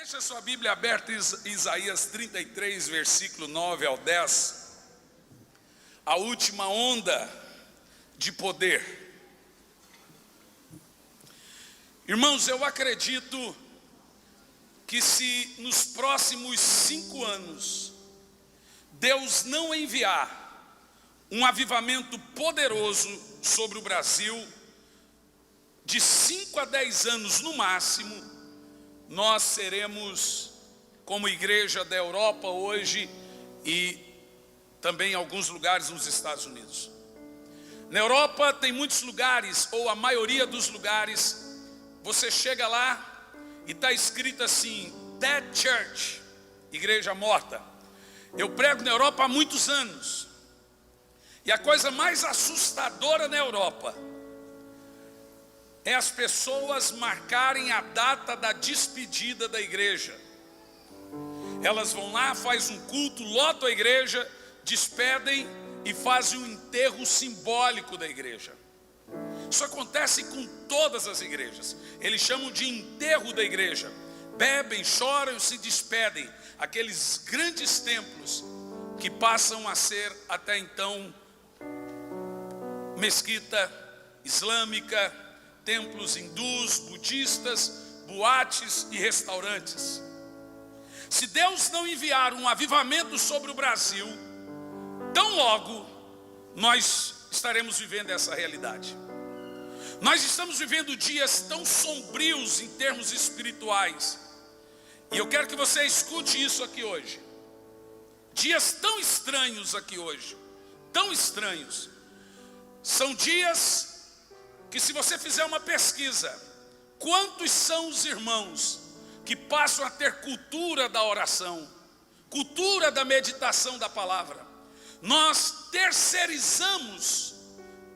Deixa sua Bíblia aberta em Isaías 33, versículo 9 ao 10. A última onda de poder. Irmãos, eu acredito que se nos próximos 5 anos Deus não enviar um avivamento poderoso sobre o Brasil, de 5 a 10 anos no máximo, nós seremos como igreja da Europa hoje e também em alguns lugares nos Estados Unidos. Na Europa tem muitos lugares, ou a maioria dos lugares, você chega lá e está escrito assim, Dead Church, igreja morta. Eu prego na Europa há muitos anos. E a coisa mais assustadora na Europa é as pessoas marcarem a data da despedida da igreja. Elas vão lá, fazem um culto, lotam a igreja, despedem e fazem um enterro simbólico da igreja. Isso acontece com todas as igrejas. Eles chamam de enterro da igreja. Bebem, choram e se despedem. Aqueles grandes templos que passam a ser até então mesquita islâmica, templos hindus, budistas, boates e restaurantes. Se Deus não enviar um avivamento sobre o Brasil, tão logo nós estaremos vivendo essa realidade. Nós estamos vivendo dias tão sombrios em termos espirituais. E eu quero que você escute isso aqui hoje. Dias tão estranhos aqui hoje, tão estranhos. São dias que, se você fizer uma pesquisa, quantos são os irmãos que passam a ter cultura da oração, cultura da meditação da palavra? Nós terceirizamos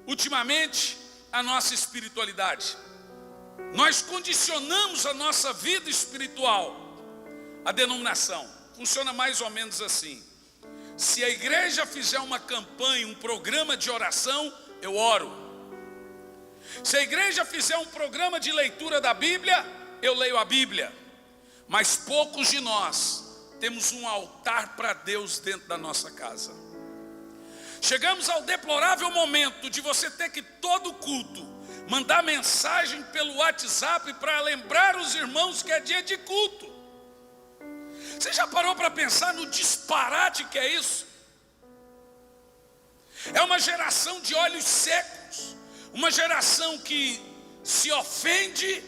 ultimamente a nossa espiritualidade. Nós condicionamos a nossa vida espiritual à denominação. Funciona mais ou menos assim: se a igreja fizer uma campanha, um programa de oração, eu oro. Se a igreja fizer um programa de leitura da Bíblia, eu leio a Bíblia. Mas poucos de nós temos um altar para Deus dentro da nossa casa. Chegamos ao deplorável momento de você ter que, todo culto, mandar mensagem pelo WhatsApp para lembrar os irmãos que é dia de culto. Você já parou para pensar no disparate que é isso? É uma geração de olhos secos, uma geração que se ofende,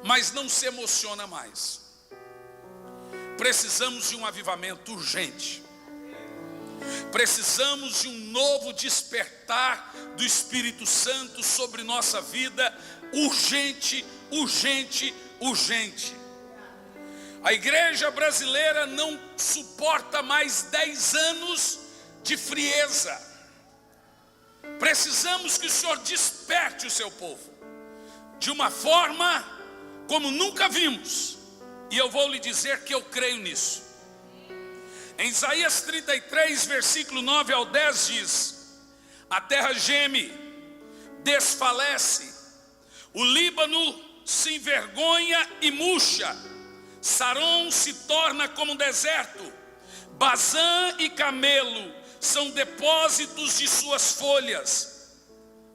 mas não se emociona mais. Precisamos de um avivamento urgente. Precisamos de um novo despertar do Espírito Santo sobre nossa vida, urgente, urgente, urgente. A igreja brasileira não suporta mais 10 anos de frieza. Precisamos que o Senhor desperte o seu povo de uma forma como nunca vimos. E eu vou lhe dizer que eu creio nisso. Em Isaías 33, versículo 9 ao 10 diz: a terra geme, desfalece, o Líbano se envergonha e murcha, Saron se torna como um deserto, Bazã e Camelo são depósitos de suas folhas.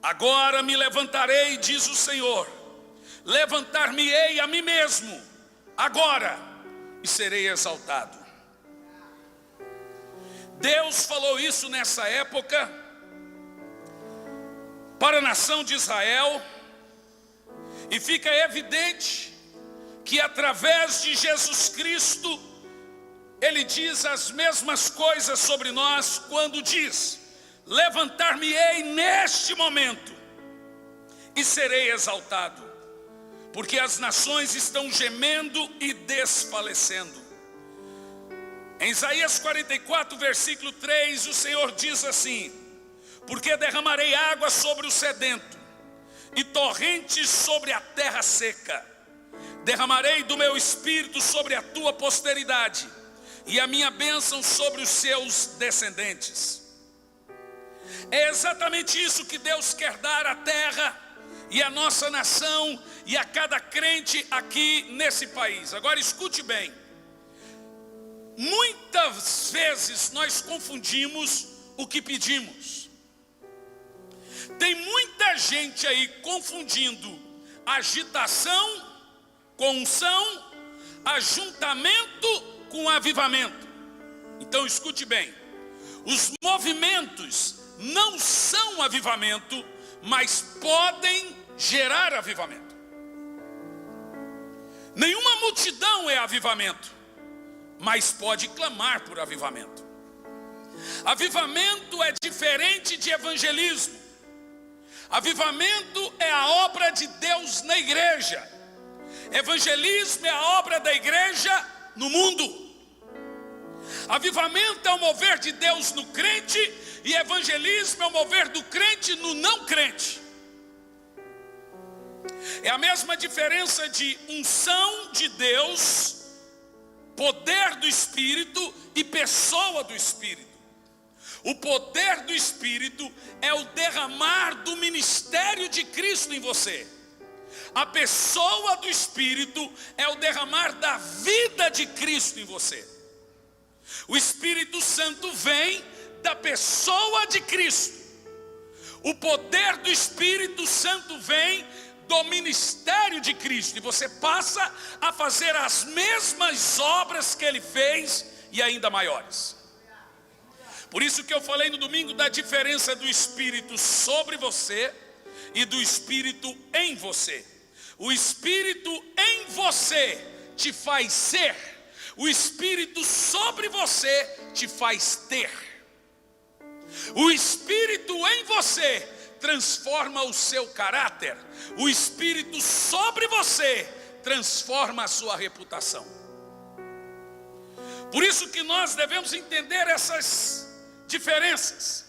Agora me levantarei, diz o Senhor, levantar-me-ei a mim mesmo, agora, e serei exaltado. Deus falou isso nessa época para a nação de Israel, e fica evidente que através de Jesus Cristo Ele diz as mesmas coisas sobre nós quando diz: levantar-me-ei neste momento e serei exaltado, porque as nações estão gemendo e desfalecendo. Em Isaías 44, versículo 3, o Senhor diz assim: porque derramarei água sobre o sedento e torrentes sobre a terra seca. Derramarei do meu espírito sobre a tua posteridade e a minha bênção sobre os seus descendentes. É exatamente isso que Deus quer dar à terra e a nossa nação e a cada crente aqui nesse país. Agora escute bem. Muitas vezes nós confundimos o que pedimos. Tem muita gente aí confundindo agitação com unção, ajuntamento com avivamento. Então escute bem. Os movimentos não são avivamento, mas podem gerar avivamento. Nenhuma multidão é avivamento, mas pode clamar por avivamento. Avivamento é diferente de evangelismo. Avivamento é a obra de Deus na igreja. Evangelismo é a obra da igreja no mundo. Avivamento é o mover de Deus no crente, e evangelismo é o mover do crente no não crente. É a mesma diferença de unção de Deus, poder do Espírito e pessoa do Espírito. O poder do Espírito é o derramar do ministério de Cristo em você. A pessoa do Espírito é o derramar da vida de Cristo em você. O Espírito Santo vem da pessoa de Cristo. O poder do Espírito Santo vem do ministério de Cristo. E você passa a fazer as mesmas obras que Ele fez e ainda maiores. Por isso que eu falei no domingo da diferença do Espírito sobre você e do Espírito em você. O Espírito em você te faz ser. O Espírito sobre você te faz ter. O Espírito em você transforma o seu caráter. O Espírito sobre você transforma a sua reputação. Por isso que nós devemos entender essas diferenças.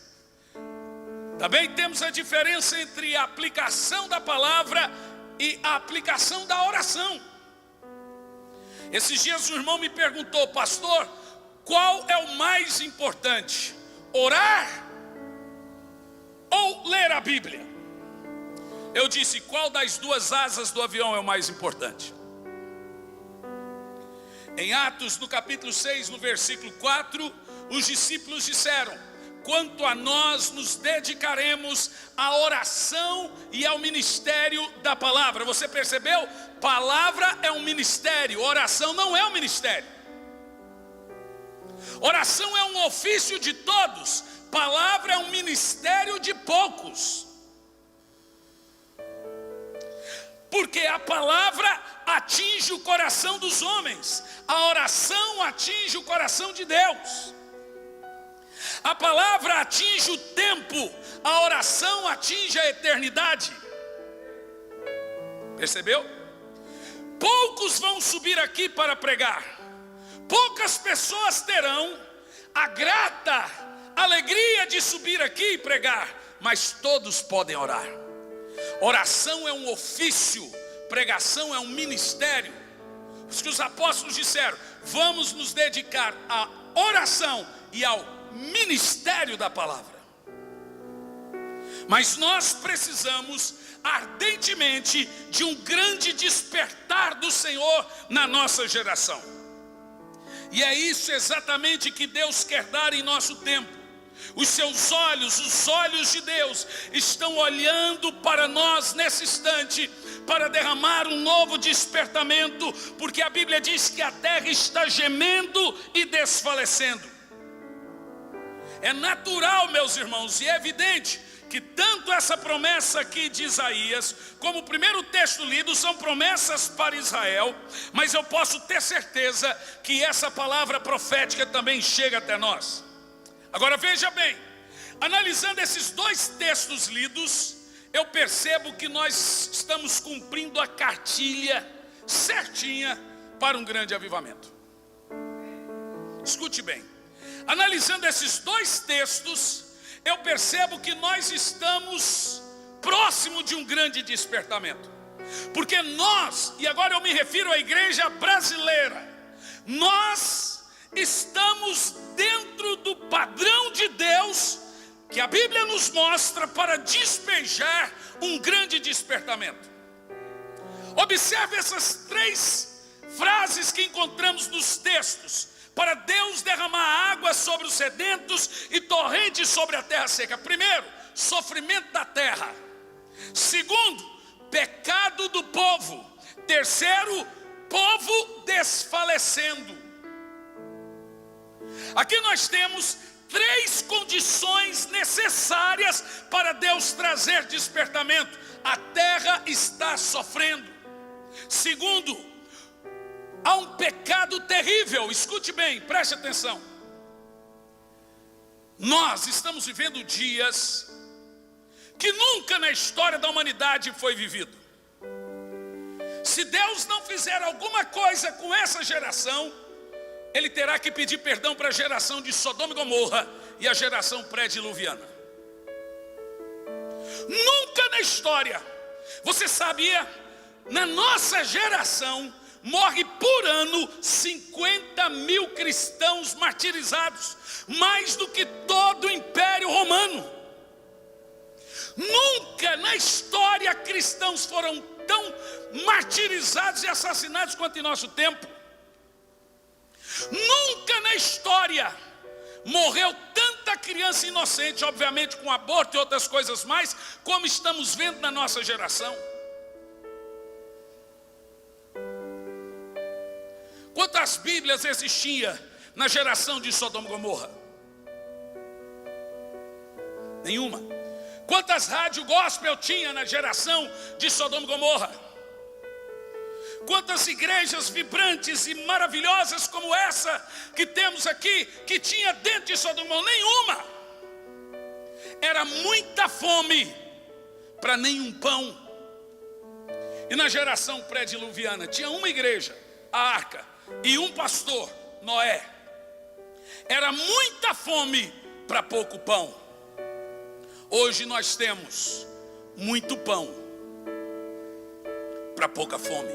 Também temos a diferença entre a aplicação da palavra e a aplicação da oração. Esses dias o irmão me perguntou: pastor, qual é o mais importante? Orar ou ler a Bíblia? Eu disse: qual das duas asas do avião é o mais importante? Em Atos, no capítulo 6, no versículo 4, os discípulos disseram: quanto a nós nos dedicaremos à oração e ao ministério da palavra. Você percebeu? Palavra é um ministério, oração não é um ministério. Oração é um ofício de todos, palavra é um ministério de poucos. Porque a palavra atinge o coração dos homens, a oração atinge o coração de Deus. A palavra atinge o tempo, a oração atinge a eternidade. Percebeu? Poucos vão subir aqui para pregar. Poucas pessoas terão a grata alegria de subir aqui e pregar, mas todos podem orar. Oração é um ofício, pregação é um ministério. Os que os apóstolos disseram: vamos nos dedicar à oração e ao ministério da palavra. Mas nós precisamos ardentemente de um grande despertar do Senhor na nossa geração. E é isso exatamente que Deus quer dar em nosso tempo. Os seus olhos, os olhos de Deus, estão olhando para nós nesse instante, para derramar um novo despertamento, porque a Bíblia diz que a terra está gemendo e desfalecendo. É natural, meus irmãos, e é evidente que tanto essa promessa aqui de Isaías, como o primeiro texto lido, são promessas para Israel, mas eu posso ter certeza que essa palavra profética também chega até nós. Agora veja bem, analisando esses dois textos lidos, eu percebo que nós estamos cumprindo a cartilha certinha para um grande avivamento. Escute bem, analisando esses dois textos, eu percebo que nós estamos próximo de um grande despertamento. Porque nós, e agora eu me refiro à igreja brasileira, nós estamos dentro do padrão de Deus que a Bíblia nos mostra para despejar um grande despertamento. Observe essas 3 frases que encontramos nos textos, para Deus derramar água sobre os sedentos e torrentes sobre a terra seca. Primeiro, sofrimento da terra. Segundo, pecado do povo. Terceiro, povo desfalecendo. Aqui nós temos 3 condições necessárias para Deus trazer despertamento. A terra está sofrendo. Segundo, há um pecado terrível. Escute bem, preste atenção. Nós estamos vivendo dias que nunca na história da humanidade foi vivido. Se Deus não fizer alguma coisa com essa geração, Ele terá que pedir perdão para a geração de Sodoma e Gomorra e a geração pré-diluviana. Nunca na história. Você sabia? Na nossa geração morre por ano 50 mil cristãos martirizados, mais do que todo o Império Romano. Nunca na história cristãos foram tão martirizados e assassinados quanto em nosso tempo. Nunca na história morreu tanta criança inocente, obviamente com aborto e outras coisas mais, como estamos vendo na nossa geração. Quantas Bíblias existia na geração de Sodoma e Gomorra? Nenhuma. Quantas rádios gospel tinha na geração de Sodoma e Gomorra? Quantas igrejas vibrantes e maravilhosas como essa que temos aqui, que tinha dentro de Sodoma e Gomorra? Nenhuma. Era muita fome para nenhum pão. E na geração pré-diluviana tinha uma igreja, a Arca, e um pastor, Noé. Era muita fome para pouco pão. Hoje nós temos muito pão para pouca fome.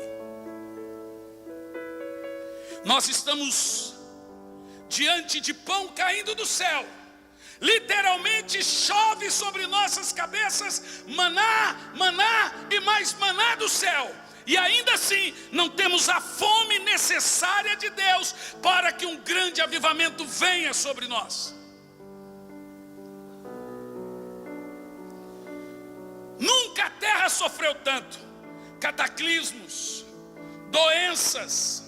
Nós estamos diante de pão caindo do céu. Literalmente chove sobre nossas cabeças maná, maná e mais maná do céu. E ainda assim não temos a fome necessária de Deus para que um grande avivamento venha sobre nós. Nunca a terra sofreu tanto. Cataclismos, doenças.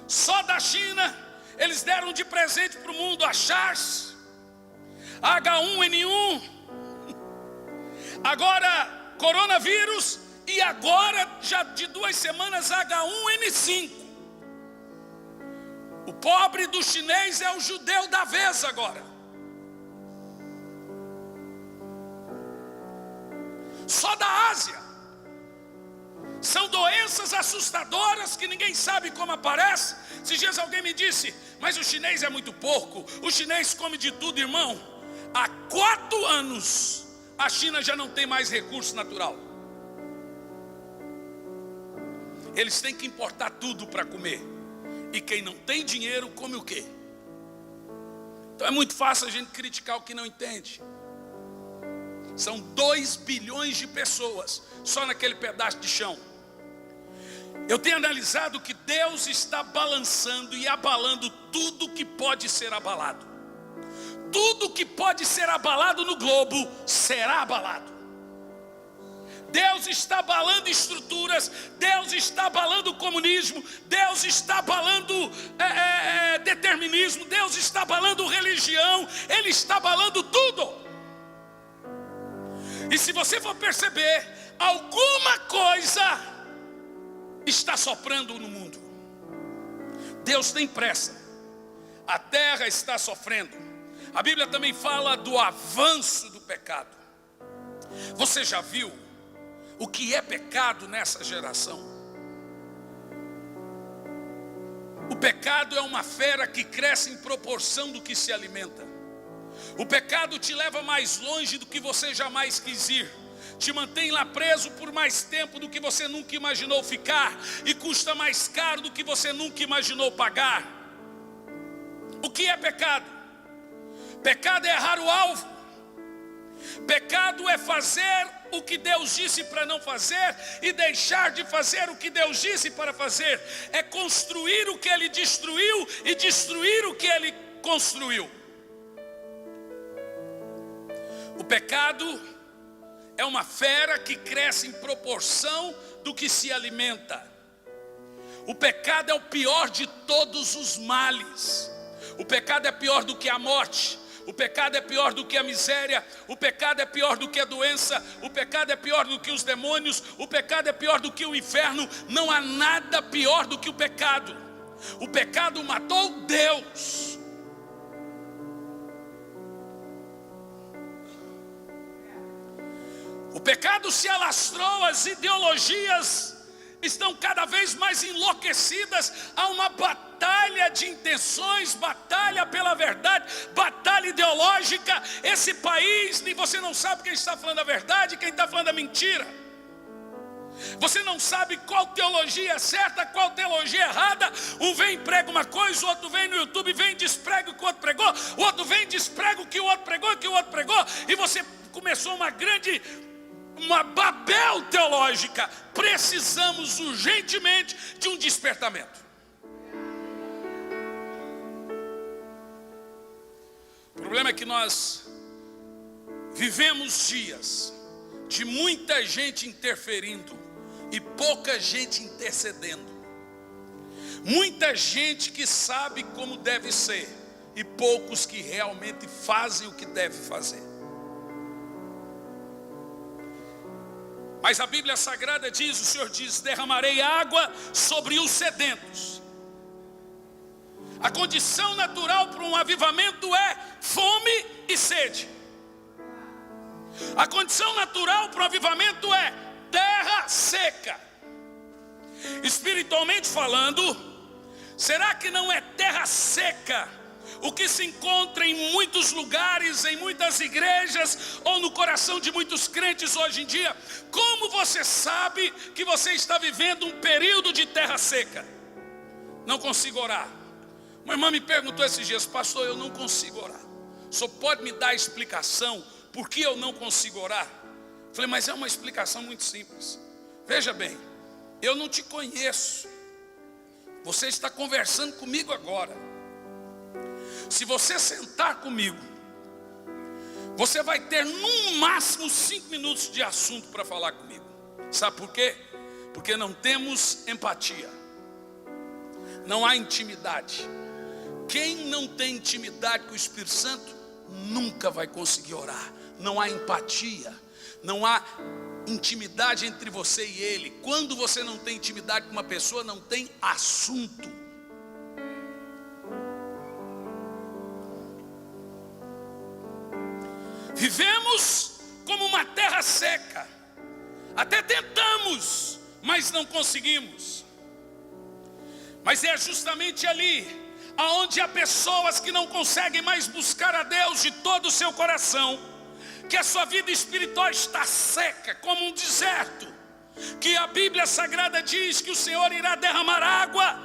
Só da China eles deram de presente para o mundo a SARS, H1N1, agora coronavírus e agora já de 2 semanas H1N5. O pobre do chinês é o judeu da vez agora. Só da Ásia. São doenças assustadoras que ninguém sabe como aparece. Esses dias alguém me disse, mas o chinês é muito porco, o chinês come de tudo, irmão. Há 4 anos a China já não tem mais recurso natural. Eles têm que importar tudo para comer. E quem não tem dinheiro come o quê? Então é muito fácil a gente criticar o que não entende. São 2 bilhões de pessoas só naquele pedaço de chão. Eu tenho analisado que Deus está balançando e abalando tudo que pode ser abalado. Tudo que pode ser abalado no globo será abalado. Deus está abalando estruturas, Deus está abalando o comunismo, Deus está abalando determinismo, Deus está abalando religião, Ele está abalando tudo. E se você for perceber, alguma coisa está soprando no mundo. Deus tem pressa. A terra está sofrendo. A Bíblia também fala do avanço do pecado. Você já viu o que é pecado nessa geração? O pecado é uma fera que cresce em proporção do que se alimenta. O pecado te leva mais longe do que você jamais quis ir. Te mantém lá preso por mais tempo do que você nunca imaginou ficar. E custa mais caro do que você nunca imaginou pagar. O que é pecado? Pecado é errar o alvo. Pecado é fazer o que Deus disse para não fazer e deixar de fazer o que Deus disse para fazer. É construir o que Ele destruiu e destruir o que Ele construiu. O pecado é uma fera que cresce em proporção do que se alimenta. O pecado é o pior de todos os males. O pecado é pior do que a morte. O pecado é pior do que a miséria. O pecado é pior do que a doença. O pecado é pior do que os demônios. O pecado é pior do que o inferno. Não há nada pior do que o pecado. O pecado matou Deus. O pecado se alastrou, as ideologias estão cada vez mais enlouquecidas. Há uma batalha de intenções, batalha pela verdade, batalha ideológica. Esse país, você não sabe quem está falando a verdade, quem está falando a mentira. Você não sabe qual teologia é certa, qual teologia é errada. Um vem e prega uma coisa, o outro vem no YouTube, vem e desprega o que o outro pregou, o outro vem e desprega o que o outro pregou, e você começou uma Babel teológica. Precisamos urgentemente de um despertamento. O problema é que nós vivemos dias de muita gente interferindo e pouca gente intercedendo. Muita gente que sabe como deve ser e poucos que realmente fazem o que deve fazer. Mas a Bíblia Sagrada diz, o Senhor diz: derramarei água sobre os sedentos. A condição natural para um avivamento é fome e sede. A condição natural para o avivamento é terra seca. Espiritualmente falando, será que não é terra seca o que se encontra em muitos lugares, em muitas igrejas, ou no coração de muitos crentes hoje em dia? Como você sabe que você está vivendo um período de terra seca? Não consigo orar. Uma irmã me perguntou esses dias: pastor, eu não consigo orar. Só pode me dar a explicação por que eu não consigo orar? Eu falei: mas é uma explicação muito simples. Veja bem, eu não te conheço. Você está conversando comigo agora. Se você sentar comigo, você vai ter no máximo 5 minutos de assunto para falar comigo. Sabe por quê? Porque não temos empatia. Não há intimidade. Quem não tem intimidade com o Espírito Santo nunca vai conseguir orar. Não há empatia. Não há intimidade entre você e ele. Quando você não tem intimidade com uma pessoa, não tem assunto. Vivemos como uma terra seca. Até tentamos, mas não conseguimos. Mas é justamente ali aonde há pessoas que não conseguem mais buscar a Deus de todo o seu coração, que a sua vida espiritual está seca como um deserto, que a Bíblia Sagrada diz que o Senhor irá derramar água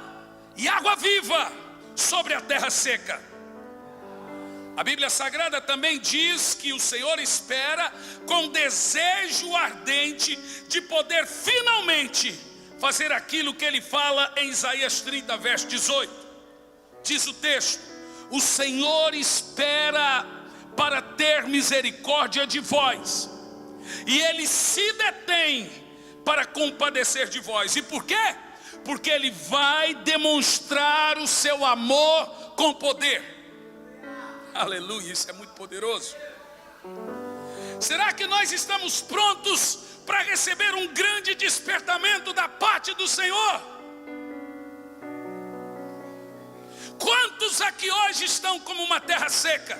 e água viva sobre a terra seca. A Bíblia Sagrada também diz que o Senhor espera com desejo ardente de poder finalmente fazer aquilo que Ele fala em Isaías 30, verso 18. Diz o texto: o Senhor espera para ter misericórdia de vós, e Ele se detém para compadecer de vós. E por quê? Porque Ele vai demonstrar o seu amor com poder. Aleluia, isso é muito poderoso. Será que nós estamos prontos para receber um grande despertamento da parte do Senhor? Quantos aqui hoje estão como uma terra seca?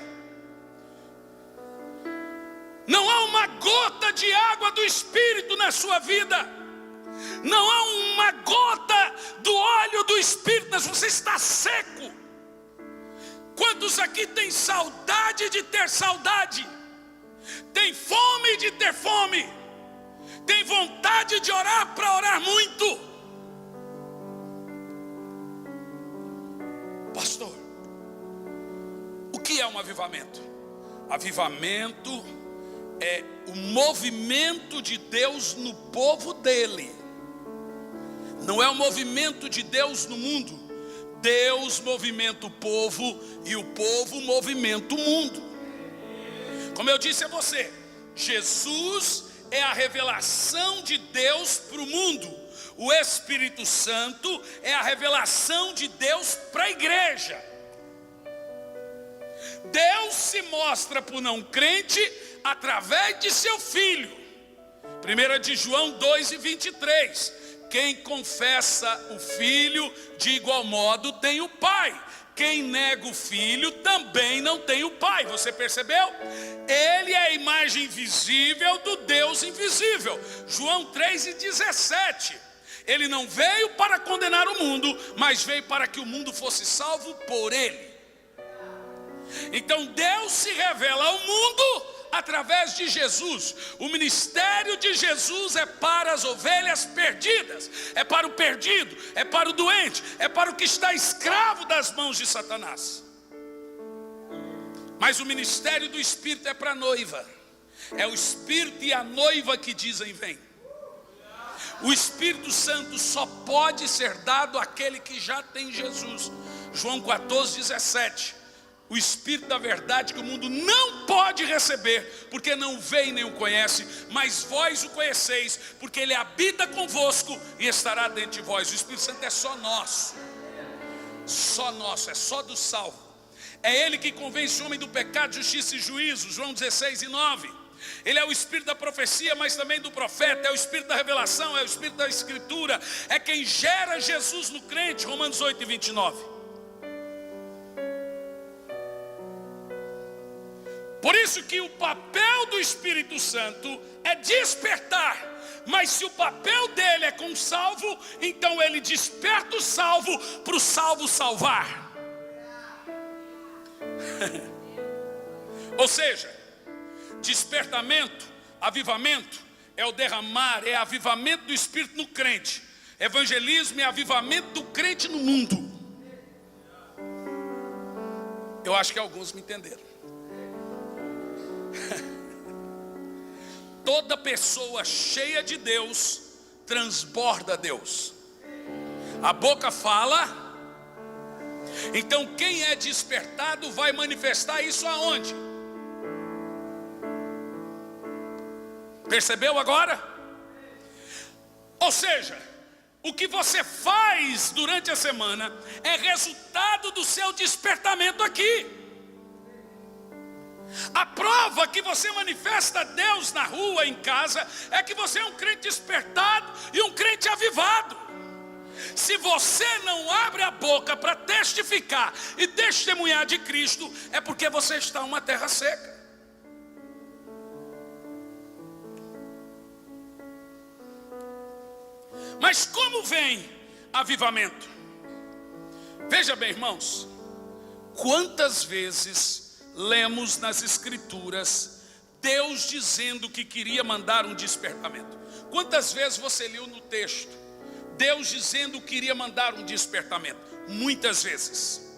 Não há uma gota de água do Espírito na sua vida. Não há uma gota do óleo do Espírito, você está seco. Quantos aqui têm saudade de ter saudade? Tem fome de ter fome? Tem vontade de orar para orar muito? Pastor, o que é um avivamento? Avivamento é o movimento de Deus no povo dele. Não é o movimento de Deus no mundo. Deus movimenta o povo e o povo movimenta o mundo. Como eu disse a você, Jesus é a revelação de Deus para o mundo. O Espírito Santo é a revelação de Deus para a igreja. Deus se mostra para o não crente através de seu Filho. 1 de João 2:23. Quem confessa o Filho, de igual modo tem o Pai. Quem nega o Filho também não tem o Pai. Você percebeu? Ele é a imagem visível do Deus invisível. João 3:17. Ele não veio para condenar o mundo, mas veio para que o mundo fosse salvo por ele. Então Deus se revela ao mundo através de Jesus. O ministério de Jesus é para as ovelhas perdidas, é para o perdido, é para o doente, é para o que está escravo das mãos de Satanás. Mas o ministério do Espírito é para a noiva. É o Espírito e a noiva que dizem vem. O Espírito Santo só pode ser dado àquele que já tem Jesus. João 14:17. O Espírito da verdade que o mundo não pode receber, porque não vê e nem o conhece, mas vós o conheceis, porque ele habita convosco e estará dentro de vós. O Espírito Santo é só nosso, é só do salvo. É ele que convence o homem do pecado, justiça e juízo. João 16:9. Ele é o Espírito da profecia, mas também do profeta. É o Espírito da revelação, é o Espírito da escritura. É quem gera Jesus no crente. Romanos 8:29. Por isso que o papel do Espírito Santo é despertar. Mas se o papel dele é com o salvo, então ele desperta o salvo para o salvo salvar. Ou seja, despertamento, avivamento, é o derramar, é avivamento do Espírito no crente. Evangelismo é avivamento do crente no mundo. Eu acho que alguns me entenderam. Toda pessoa cheia de Deus transborda Deus. A boca fala. Então quem é despertado vai manifestar isso aonde? Percebeu agora? Ou seja, o que você faz durante a semana é resultado do seu despertamento aqui. A prova que você manifesta Deus na rua, em casa, é que você é um crente despertado e um crente avivado. Se você não abre a boca para testificar e testemunhar de Cristo, é porque você está em uma terra seca. Mas como vem avivamento? Veja bem, irmãos, quantas vezes lemos nas escrituras Deus dizendo que queria mandar um despertamento? Quantas vezes você leu no texto Deus dizendo que queria mandar um despertamento? Muitas vezes.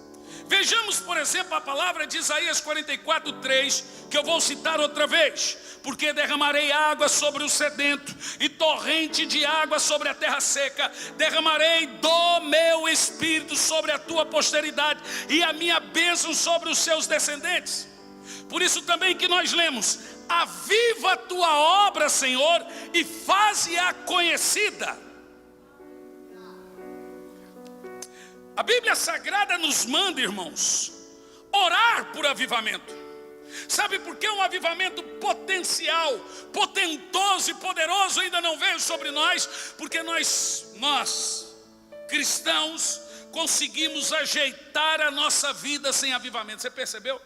Vejamos, por exemplo, a palavra de Isaías 44:3, que eu vou citar outra vez. Porque derramarei água sobre o sedento e torrente de água sobre a terra seca. Derramarei do meu espírito sobre a tua posteridade e a minha bênção sobre os seus descendentes. Por isso também que nós lemos: aviva a tua obra, Senhor, e faze-a conhecida. A Bíblia Sagrada nos manda, irmãos, orar por avivamento. Sabe por que um avivamento potencial, potentoso e poderoso ainda não veio sobre nós? Porque nós cristãos, conseguimos ajeitar a nossa vida sem avivamento. Você percebeu?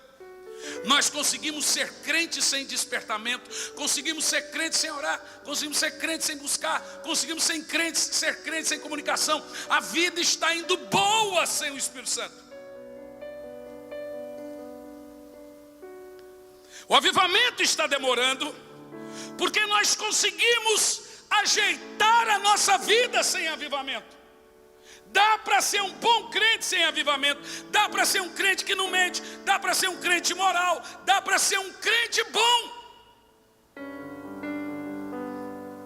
Nós conseguimos ser crentes sem despertamento, conseguimos ser crentes sem orar, conseguimos ser crentes sem buscar, conseguimos ser crentes sem comunicação. A vida está indo boa sem o Espírito Santo. O avivamento está demorando, porque nós conseguimos ajeitar a nossa vida sem avivamento. Dá para ser um bom crente sem avivamento, dá para ser um crente que não mente, dá para ser um crente moral, dá para ser um crente bom.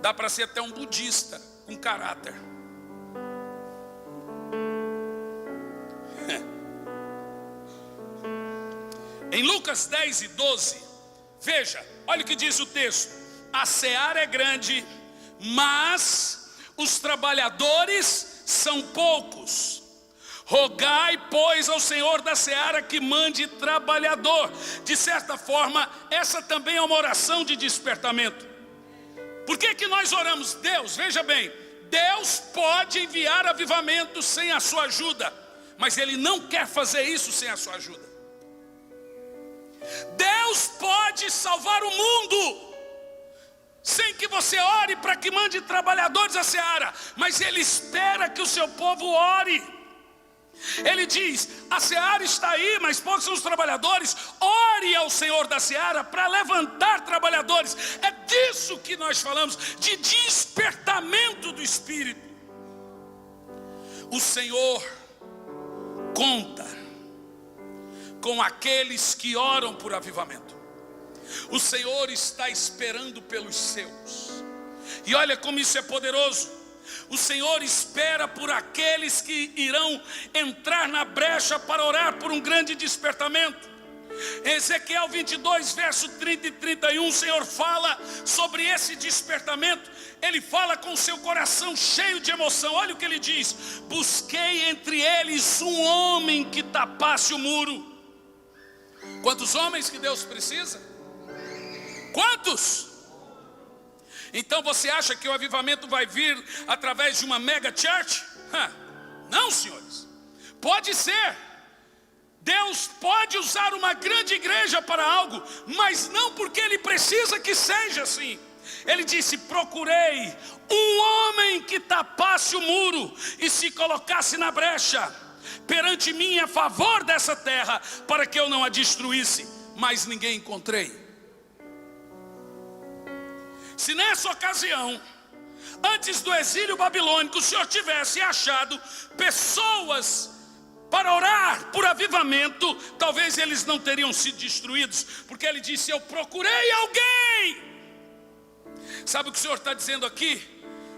Dá para ser até um budista com caráter. Em Lucas 10 e 12, veja, olha o que diz o texto: a seara é grande, mas os trabalhadores são poucos. Rogai, pois, ao Senhor da seara que mande trabalhador. De certa forma, essa também é uma oração de despertamento. Por que nós oramos? Deus, veja bem, Deus pode enviar avivamento sem a sua ajuda, mas Ele não quer fazer isso sem a sua ajuda. Deus pode salvar o mundo sem que você ore para que mande trabalhadores à seara, mas Ele espera que o seu povo ore. Ele diz: a seara está aí, mas poucos são os trabalhadores. Ore ao Senhor da seara para levantar trabalhadores. É disso que nós falamos, de despertamento do Espírito. O Senhor conta com aqueles que oram por avivamento. O Senhor está esperando pelos seus. E olha como isso é poderoso. O Senhor espera por aqueles que irão entrar na brecha para orar por um grande despertamento. Em Ezequiel 22, verso 30 e 31, o Senhor fala sobre esse despertamento. Ele fala com o seu coração cheio de emoção. Olha o que ele diz: busquei entre eles um homem que tapasse o muro. Quantos homens que Deus precisa? Quantos? Então você acha que o avivamento vai vir através de uma mega church? Não, senhores. Pode ser. Deus pode usar uma grande igreja para algo, mas não porque Ele precisa que seja assim. Ele disse: procurei um homem que tapasse o muro e se colocasse na brecha perante mim a favor dessa terra, para que eu não a destruísse, mas ninguém encontrei. Se nessa ocasião, antes do exílio babilônico, o Senhor tivesse achado pessoas para orar por avivamento, talvez eles não teriam sido destruídos, porque Ele disse: eu procurei alguém. Sabe o que o Senhor está dizendo aqui?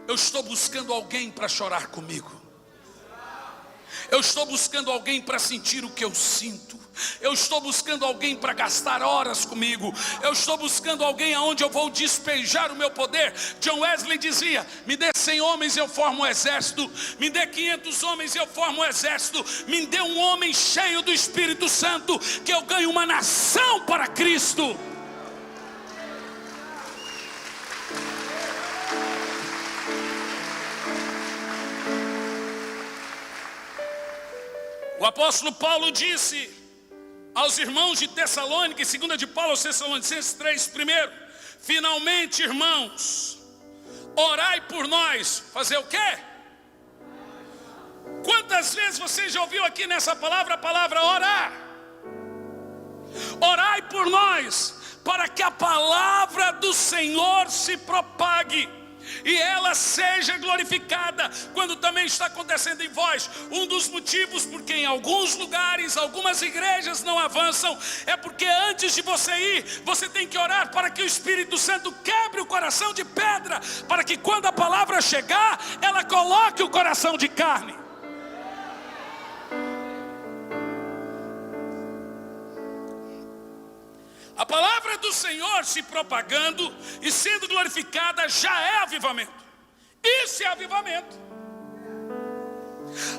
Eu estou buscando alguém para chorar comigo. Eu estou buscando alguém para sentir o que eu sinto. Eu estou buscando alguém para gastar horas comigo. Eu estou buscando alguém aonde eu vou despejar o meu poder. John Wesley dizia: me dê 100 homens e eu formo um exército. Me dê 500 homens e eu formo um exército. Me dê um homem cheio do Espírito Santo, que eu ganhe uma nação para Cristo. O apóstolo Paulo disse aos irmãos de Tessalônica, em 2 de Paulo aos Tessalonicenses 3, primeiro: finalmente, irmãos, orai por nós. Fazer o quê? Quantas vezes você já ouviu aqui nessa palavra a palavra orar? Orai por nós, para que a palavra do Senhor se propague e ela seja glorificada quando também está acontecendo em vós. Um dos motivos porque em alguns lugares, algumas igrejas não avançam, é porque antes de você ir, você tem que orar para que o Espírito Santo quebre o coração de pedra, para que quando a palavra chegar, ela coloque o coração de carne. A palavra do Senhor se propagando e sendo glorificada já é avivamento. Isso é avivamento.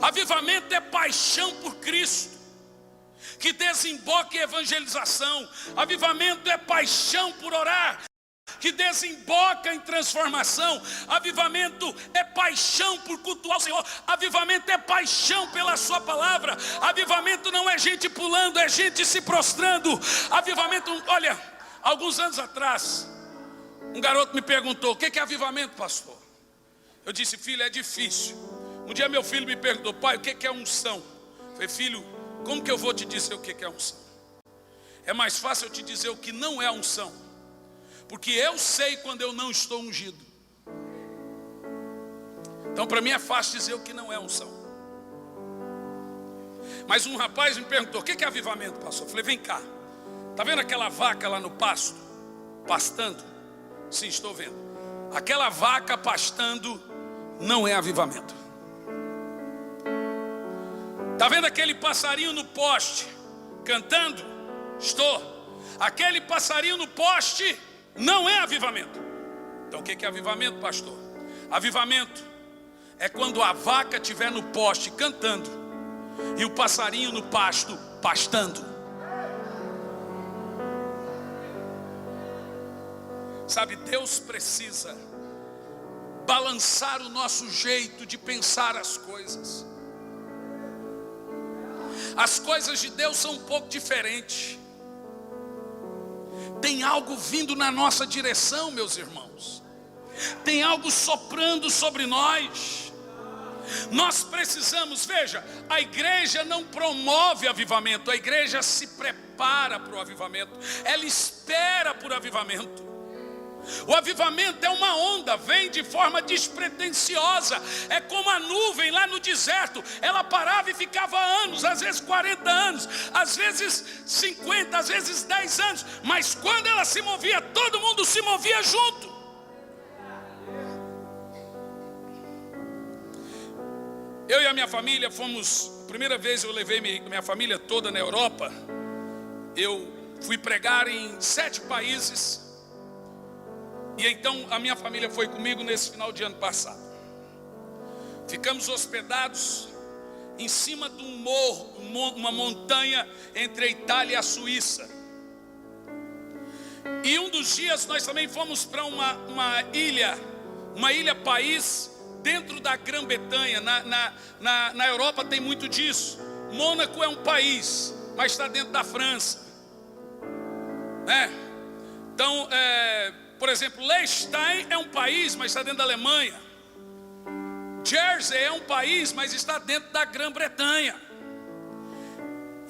Avivamento é paixão por Cristo, que desemboca em evangelização. Avivamento é paixão por orar, que desemboca em transformação. Avivamento é paixão por cultuar o Senhor. Avivamento é paixão pela sua palavra. Avivamento não é gente pulando, é gente se prostrando. Avivamento, olha, alguns anos atrás, um garoto me perguntou: o que é avivamento, pastor? Eu disse: filho, é difícil. Um dia meu filho me perguntou: pai, o que é unção? Eu falei: filho, como que eu vou te dizer o que é unção? É mais fácil eu te dizer o que não é unção, porque eu sei quando eu não estou ungido. Então para mim é fácil dizer o que não é unção. Mas um rapaz me perguntou: o que é avivamento, pastor? Eu falei: vem cá, está vendo aquela vaca lá no pasto, pastando? Sim, estou vendo. aquela vaca pastando não é avivamento. Está vendo aquele passarinho no poste cantando? Estou. Aquele passarinho no poste não é avivamento. Então o que é avivamento, pastor? Avivamento é quando a vaca estiver no poste cantando e o passarinho no pasto pastando. Sabe, Deus precisa balançar o nosso jeito de pensar as coisas. As coisas de Deus são um pouco diferentes. Tem algo vindo na nossa direção, meus irmãos. Tem algo soprando sobre nós. Nós precisamos, veja, a igreja não promove avivamento, a igreja se prepara para o avivamento, ela espera por avivamento. O avivamento é uma onda, vem de forma despretensiosa. É como a nuvem lá no deserto. Ela parava e ficava anos, às vezes 40 anos, às vezes 50, às vezes 10 anos. Mas quando ela se movia, todo mundo se movia junto. Eu e a minha família fomos, primeira vez eu levei minha família toda na Europa. Eu fui pregar em 7 países. E então a minha família foi comigo nesse final de ano passado. Ficamos hospedados em cima de um morro, uma montanha entre a Itália e a Suíça. E um dos dias nós também fomos para uma ilha país dentro da Grã-Bretanha. Na Europa tem muito disso. Mônaco é um país, mas está dentro da França, né? Então, por exemplo, Liechtenstein é um país, mas está dentro da Alemanha. Jersey é um país, mas está dentro da Grã-Bretanha.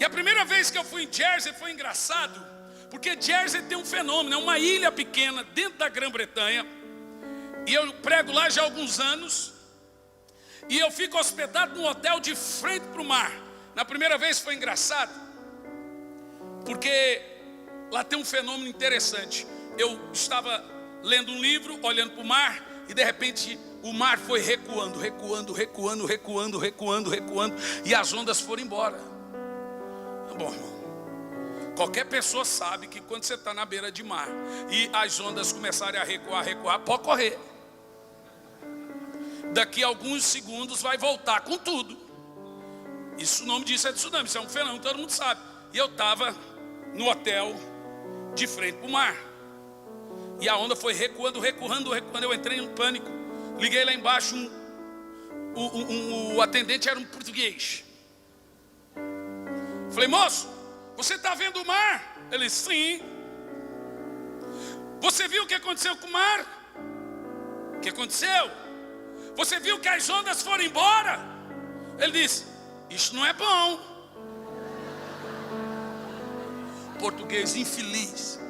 E a primeira vez que eu fui em Jersey foi engraçado, porque Jersey tem um fenômeno, é uma ilha pequena dentro da Grã-Bretanha. E eu prego lá já há alguns anos. E eu fico hospedado num hotel de frente para o mar. Na primeira vez foi engraçado, porque lá tem um fenômeno interessante. Eu estava lendo um livro, olhando para o mar, e de repente o mar foi recuando, e as ondas foram embora. Bom, irmão, qualquer pessoa sabe que quando você está na beira de mar e as ondas começarem a recuar, pode correr. Daqui a alguns segundos vai voltar com tudo. Isso, o nome disso é tsunami, isso é um fenômeno, todo mundo sabe. E eu estava no hotel de frente para o mar. E a onda foi recuando. Eu entrei em pânico. Liguei lá embaixo. O atendente era um português. Falei: moço, você está vendo o mar? Ele: sim. Você viu o que aconteceu com o mar? O que aconteceu? Você viu que as ondas foram embora? Ele disse: isso não é bom. Português infeliz.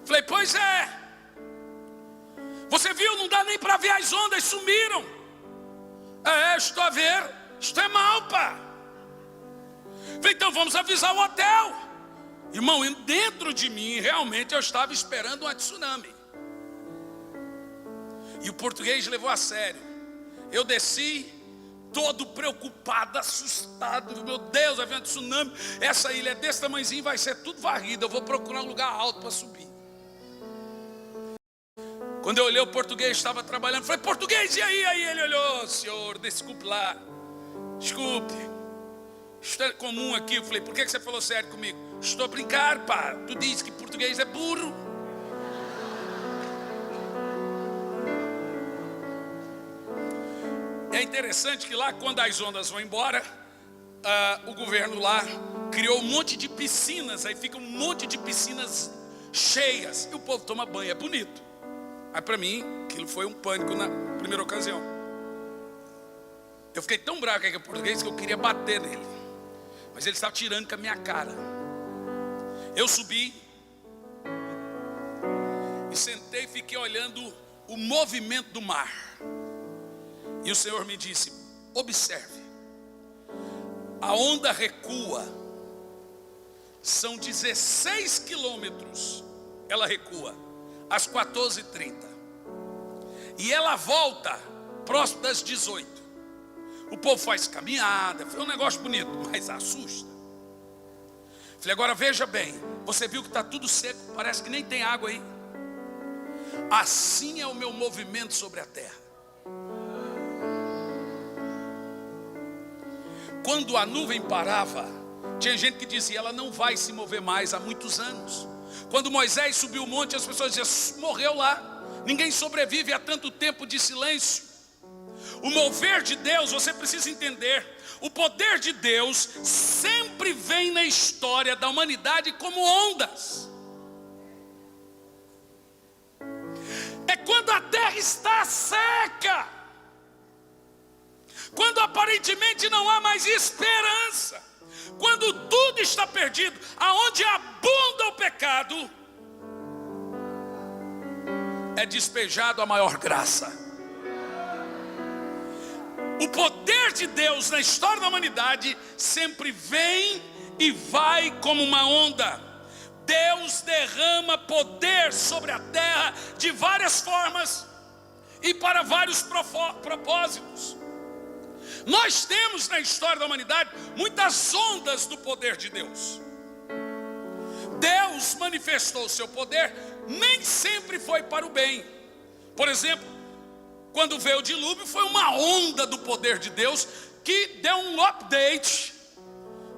Falei: pois é. Você viu, não dá nem para ver, as ondas sumiram. Estou a ver. Isto é mal, pá. Falei: então vamos avisar o hotel. Irmão, dentro de mim realmente eu estava esperando uma tsunami. E o português levou a sério. Eu desci todo preocupado, assustado. Meu Deus, vai vir um tsunami. Essa ilha é desse tamanhozinho, vai ser tudo varrida. Eu vou procurar um lugar alto para subir. Quando eu olhei, o português estava trabalhando. Falei: português, e aí? Aí ele olhou: senhor, desculpe lá. Desculpe. Isso é comum aqui. Eu falei: por que você falou sério comigo? Estou a brincar, pá. Tu dizes que português é burro. É interessante que lá, quando as ondas vão embora, o governo lá criou um monte de piscinas. Aí fica um monte de piscinas cheias e o povo toma banho, é bonito. Mas para mim, aquilo foi um pânico na primeira ocasião. Eu fiquei tão bravo com aquele português que eu queria bater nele, mas ele estava tirando com a minha cara. Eu subi e sentei e fiquei olhando o movimento do mar. E o Senhor me disse: observe, a onda recua, são 16 quilômetros ela recua às 14h30. E ela volta próximo das 18h. O povo faz caminhada, foi um negócio bonito, mas assusta. Falei, agora veja bem, você viu que está tudo seco, parece que nem tem água aí. Assim é o meu movimento sobre a terra. Quando a nuvem parava, tinha gente que dizia, ela não vai se mover mais há muitos anos. Quando Moisés subiu o monte, as pessoas diziam, morreu lá. Ninguém sobrevive a tanto tempo de silêncio. O mover de Deus, você precisa entender, o poder de Deus sempre vem na história da humanidade como ondas. É quando a terra está seca, quando aparentemente não há mais esperança, quando tudo está perdido, aonde abunda o pecado, é despejado a maior graça. O poder de Deus na história da humanidade sempre vem e vai como uma onda. Deus derrama poder sobre a terra de várias formas e para vários propósitos. Nós temos na história da humanidade muitas ondas do poder de Deus. Deus manifestou o seu poder, nem sempre foi para o bem. Por exemplo, quando veio o dilúvio, foi uma onda do poder de Deus que deu um update,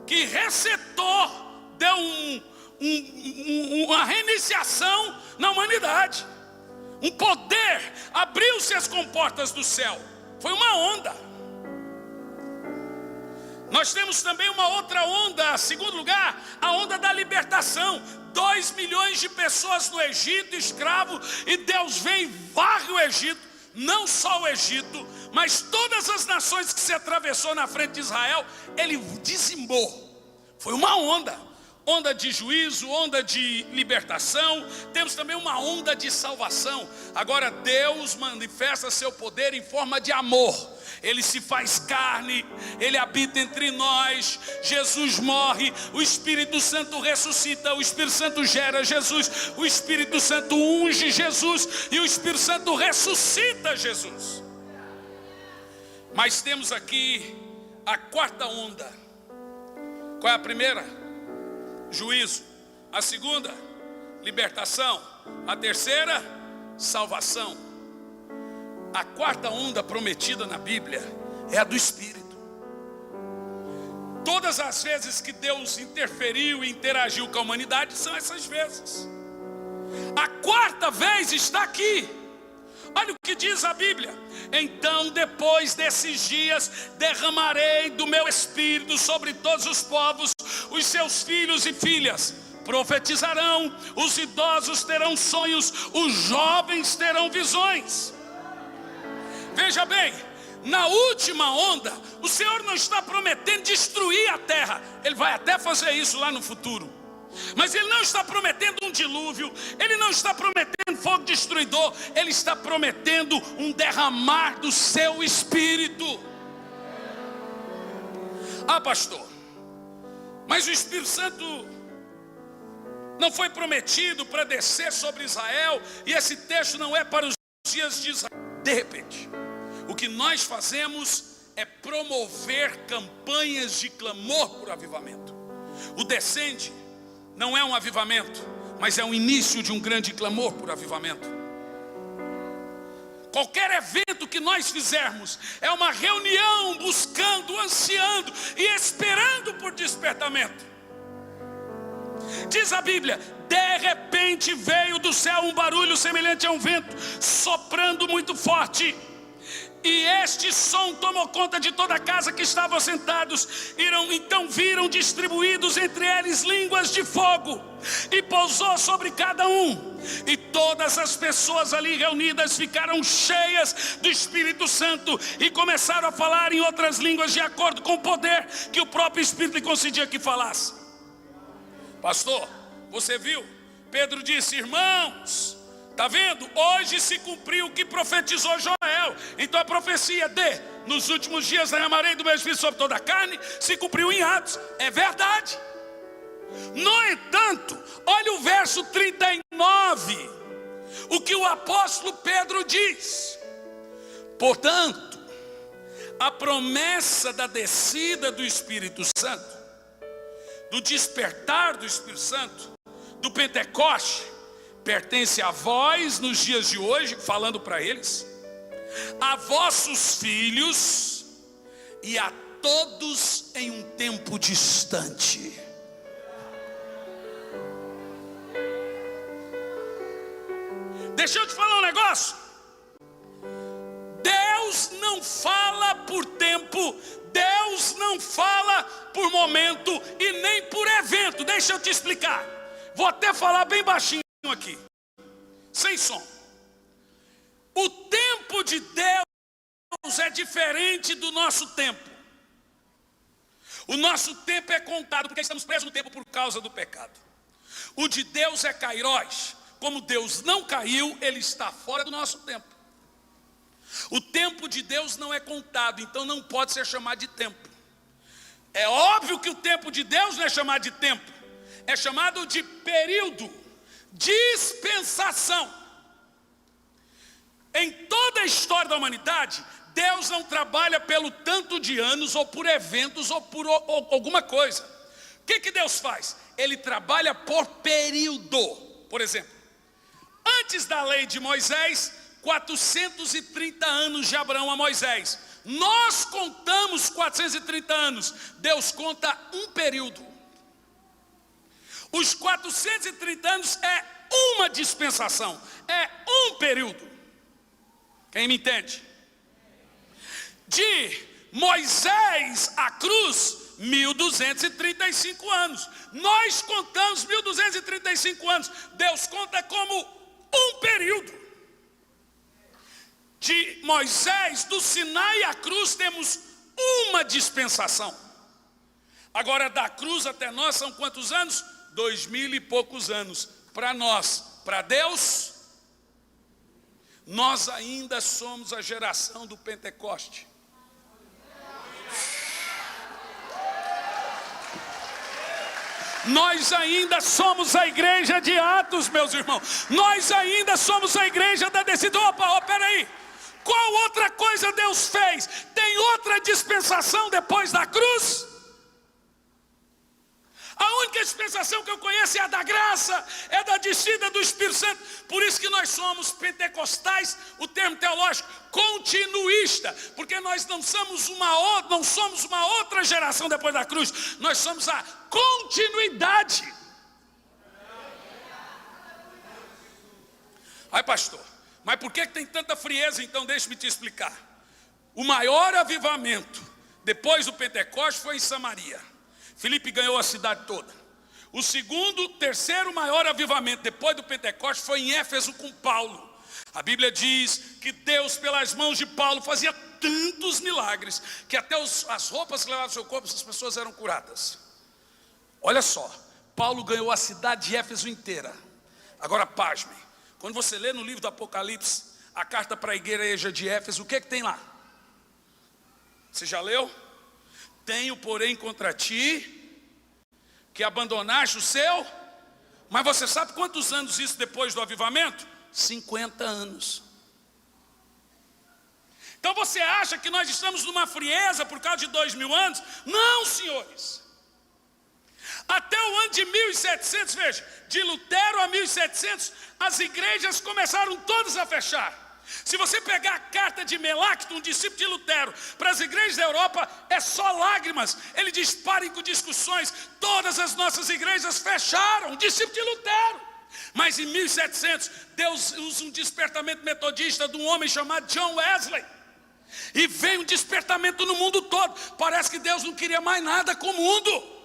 que resetou, deu uma reiniciação na humanidade. Um poder, abriu-se as comportas do céu. Foi uma onda. Nós temos também uma outra onda, em segundo lugar, a onda da libertação. 2 milhões de pessoas no Egito, escravo, e Deus vem e varre o Egito. Não só o Egito, mas todas as nações que se atravessou na frente de Israel, ele dizimou. Foi uma onda. Onda de juízo, onda de libertação. Temos também uma onda de salvação. Agora Deus manifesta seu poder em forma de amor. Ele se faz carne, ele habita entre nós. Jesus morre, o Espírito Santo ressuscita, o Espírito Santo gera Jesus, o Espírito Santo unge Jesus e o Espírito Santo ressuscita Jesus. Mas temos aqui a quarta onda. Qual é a primeira? Juízo. A segunda, libertação. A terceira, salvação. A quarta onda prometida na Bíblia é a do Espírito. Todas as vezes que Deus interferiu e interagiu com a humanidade são essas vezes. A quarta vez está aqui. Olha o que diz a Bíblia. Então depois desses dias derramarei do meu Espírito sobre todos os povos. Os seus filhos e filhas profetizarão, os idosos terão sonhos, os jovens terão visões. Veja bem, na última onda, o Senhor não está prometendo destruir a terra. Ele vai até fazer isso lá no futuro. Mas Ele não está prometendo um dilúvio. Ele não está prometendo fogo destruidor. Ele está prometendo um derramar do seu Espírito. Ah, pastor, mas o Espírito Santo não foi prometido para descer sobre Israel. E esse texto não é para os dias de Israel. De repente, o que nós fazemos é promover campanhas de clamor por avivamento. O descende não é um avivamento, mas é o início de um grande clamor por avivamento. Qualquer evento que nós fizermos é uma reunião buscando, ansiando e esperando por despertamento. Diz a Bíblia, de repente veio do céu um barulho semelhante a um vento, soprando muito forte. E este som tomou conta de toda a casa que estavam sentados. Então viram distribuídos entre eles línguas de fogo, e pousou sobre cada um. E todas as pessoas ali reunidas ficaram cheias do Espírito Santo e começaram a falar em outras línguas de acordo com o poder que o próprio Espírito lhe concedia que falasse. Pastor, você viu? Pedro disse, irmãos, está vendo? Hoje se cumpriu o que profetizou Joel. Então a profecia nos últimos dias derramarei do meu Espírito sobre toda a carne, se cumpriu em Atos. É verdade. No entanto, olha o verso 39, o que o apóstolo Pedro diz: portanto, a promessa da descida do Espírito Santo, do despertar do Espírito Santo, do Pentecoste, pertence a vós nos dias de hoje, falando para eles, a vossos filhos e a todos em um tempo distante. Deixa eu te falar um negócio. Deus não fala por tempo, Deus não fala por momento e nem por evento. Deixa eu te explicar. Vou até falar bem baixinho aqui, sem som. O tempo de Deus é diferente do nosso tempo. O nosso tempo é contado porque estamos presos no tempo por causa do pecado. O de Deus é kairós. Como Deus não caiu, Ele está fora do nosso tempo. O tempo de Deus não é contado, então não pode ser chamado de tempo. É óbvio que o tempo de Deus não é chamado de tempo, é chamado de período, dispensação. Em toda a história da humanidade, Deus não trabalha pelo tanto de anos, ou por eventos, ou por alguma coisa. O que Deus faz? Ele trabalha por período. Por exemplo, antes da lei de Moisés, 430 anos de Abraão a Moisés. Nós contamos 430 anos, Deus conta um período. Os 430 anos é uma dispensação, é um período. Quem me entende? De Moisés à cruz, 1235 anos. Nós contamos 1235 anos, Deus conta como um período. De Moisés, do Sinai à cruz, temos uma dispensação. Agora, da cruz até nós são quantos anos? 2000 e poucos anos. Para nós, para Deus, nós ainda somos a geração do Pentecoste. Nós ainda somos a igreja de Atos, meus irmãos. Nós ainda somos a igreja da descida. Opa, peraí. Qual outra coisa Deus fez? Tem outra dispensação depois da cruz? A única dispensação que eu conheço é a da graça, é da descida do Espírito Santo. Por isso que nós somos pentecostais, o termo teológico, continuista. Porque nós não somos uma outra geração depois da cruz. Nós somos a continuidade. Aí, pastor, mas por que tem tanta frieza? Então deixe-me te explicar. O maior avivamento depois do Pentecostes foi em Samaria. Filipe ganhou a cidade toda. O terceiro maior avivamento depois do Pentecostes foi em Éfeso com Paulo. A Bíblia diz que Deus, pelas mãos de Paulo, fazia tantos milagres que até as roupas que levavam no seu corpo, as pessoas eram curadas. Olha só, Paulo ganhou a cidade de Éfeso inteira. Agora pasmem, quando você lê no livro do Apocalipse a carta para a igreja de Éfeso, o que tem lá? Você já leu? Tenho, porém, contra ti que abandonaste o seu. Mas você sabe quantos anos isso depois do avivamento? 50 anos. Então você acha que nós estamos numa frieza por causa de 2000 anos? Não, senhores. Até o ano de 1700, veja, de Lutero a 1700, as igrejas começaram todas a fechar. Se você pegar a carta de Melácto, um discípulo de Lutero, para as igrejas da Europa, é só lágrimas. Ele diz, parem com discussões, todas as nossas igrejas fecharam, discípulo de Lutero. Mas em 1700, Deus usa um despertamento metodista de um homem chamado John Wesley. E vem um despertamento no mundo todo. Parece que Deus não queria mais nada com o mundo.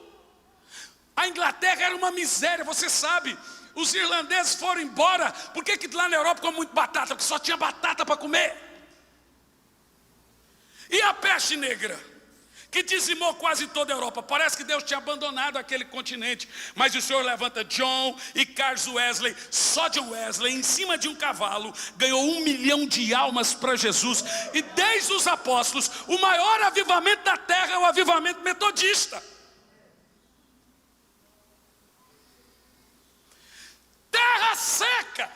A Inglaterra era uma miséria, você sabe. Os irlandeses foram embora. Por que lá na Europa come muito batata? Porque só tinha batata para comer. E a peste negra, que dizimou quase toda a Europa. Parece que Deus tinha abandonado aquele continente. Mas o Senhor levanta John e Charles Wesley. Só John Wesley, em cima de um cavalo, ganhou 1 milhão de almas para Jesus. E desde os apóstolos, o maior avivamento da terra é o avivamento metodista. Terra seca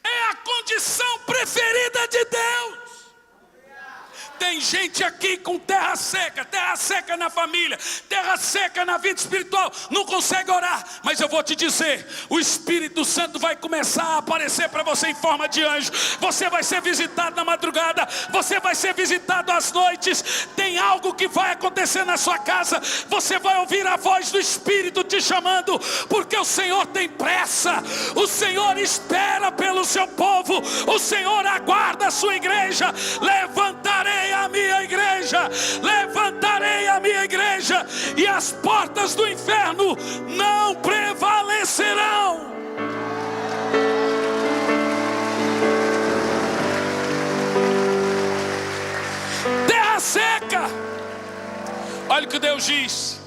é a condição preferida de Deus. Tem gente aqui com terra seca na família, terra seca na vida espiritual, não consegue orar. Mas eu vou te dizer, o Espírito Santo vai começar a aparecer para você em forma de anjo. Você vai ser visitado na madrugada, você vai ser visitado às noites. Tem algo que vai acontecer na sua casa. Você vai ouvir a voz do Espírito te chamando, porque o Senhor tem pressa. O Senhor espera pelo seu povo. O Senhor aguarda a sua igreja. Levantarei a minha igreja, levantarei a minha igreja, e as portas do inferno não prevalecerão. Terra seca. Olha o que Deus diz: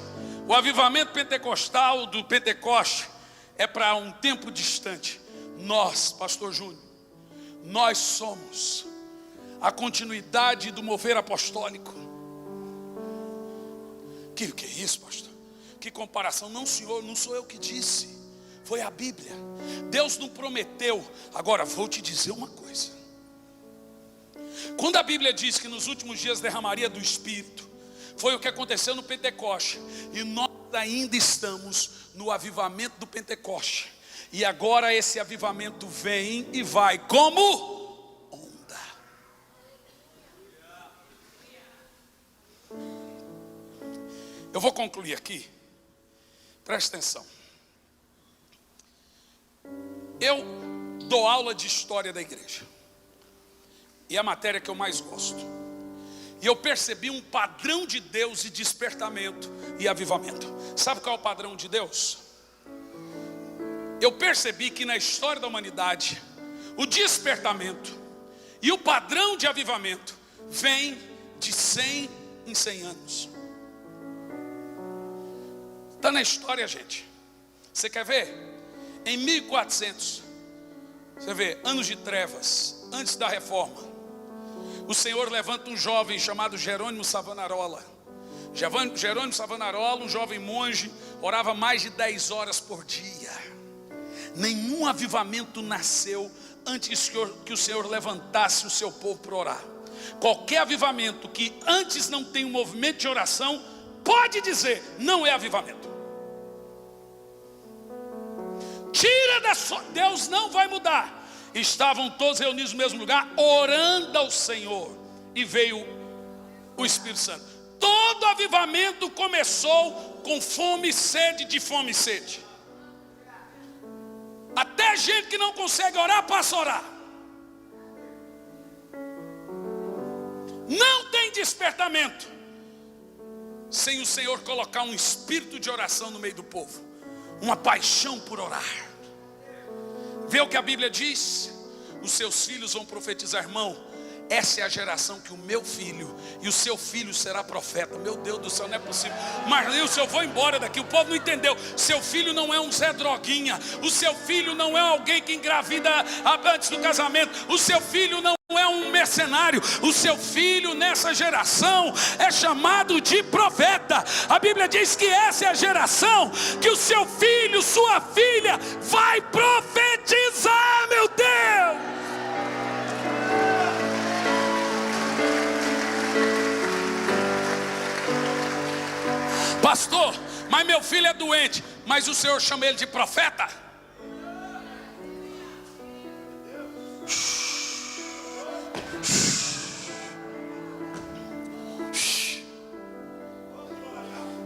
o avivamento pentecostal do Pentecoste é para um tempo distante. Nós, pastor Júnior, nós somos a continuidade do mover apostólico. Que é isso, pastor? Que comparação? Não, senhor, não sou eu que disse, foi a Bíblia. Deus não prometeu. Agora vou te dizer uma coisa: quando a Bíblia diz que nos últimos dias derramaria do Espírito, foi o que aconteceu no Pentecoste. E nós ainda estamos no avivamento do Pentecoste. E agora esse avivamento vem e vai como eu vou concluir aqui. Presta atenção. Eu dou aula de história da igreja, e é a matéria que eu mais gosto. E eu percebi um padrão de Deus e despertamento e avivamento. Sabe qual é o padrão de Deus? Eu percebi que na história da humanidade, o despertamento e o padrão de avivamento vem de 100 em 100 anos. Está na história, gente. Você quer ver? Em 1400, você vê, anos de trevas, antes da reforma, o Senhor levanta um jovem chamado Jerônimo Savonarola. Jerônimo Savonarola, um jovem monge, orava mais de 10 horas por dia. Nenhum avivamento nasceu antes que o Senhor levantasse o seu povo para orar. Qualquer avivamento que antes não tem um movimento de oração, pode dizer, não é avivamento. Tira da sua... Deus não vai mudar. Estavam todos reunidos no mesmo lugar, orando ao Senhor, e veio o Espírito Santo. Todo avivamento começou com fome e sede, de fome e sede. Até gente que não consegue orar, passa a orar. Não tem despertamento sem o Senhor colocar um espírito de oração no meio do povo, uma paixão por orar. Vê o que a Bíblia diz: os seus filhos vão profetizar. Irmão, essa é a geração que o meu filho e o seu filho será profeta. Meu Deus do céu, não é possível. Marlilson, eu vou embora daqui. O povo não entendeu. Seu filho não é um Zé Droguinha. O seu filho não é alguém que engravida antes do casamento. O seu filho não é um mercenário. O seu filho nessa geração é chamado de profeta. A Bíblia diz que essa é a geração que o seu filho, sua filha vai profetizar. Meu Deus! Pastor, mas meu filho é doente. Mas o Senhor chama ele de profeta?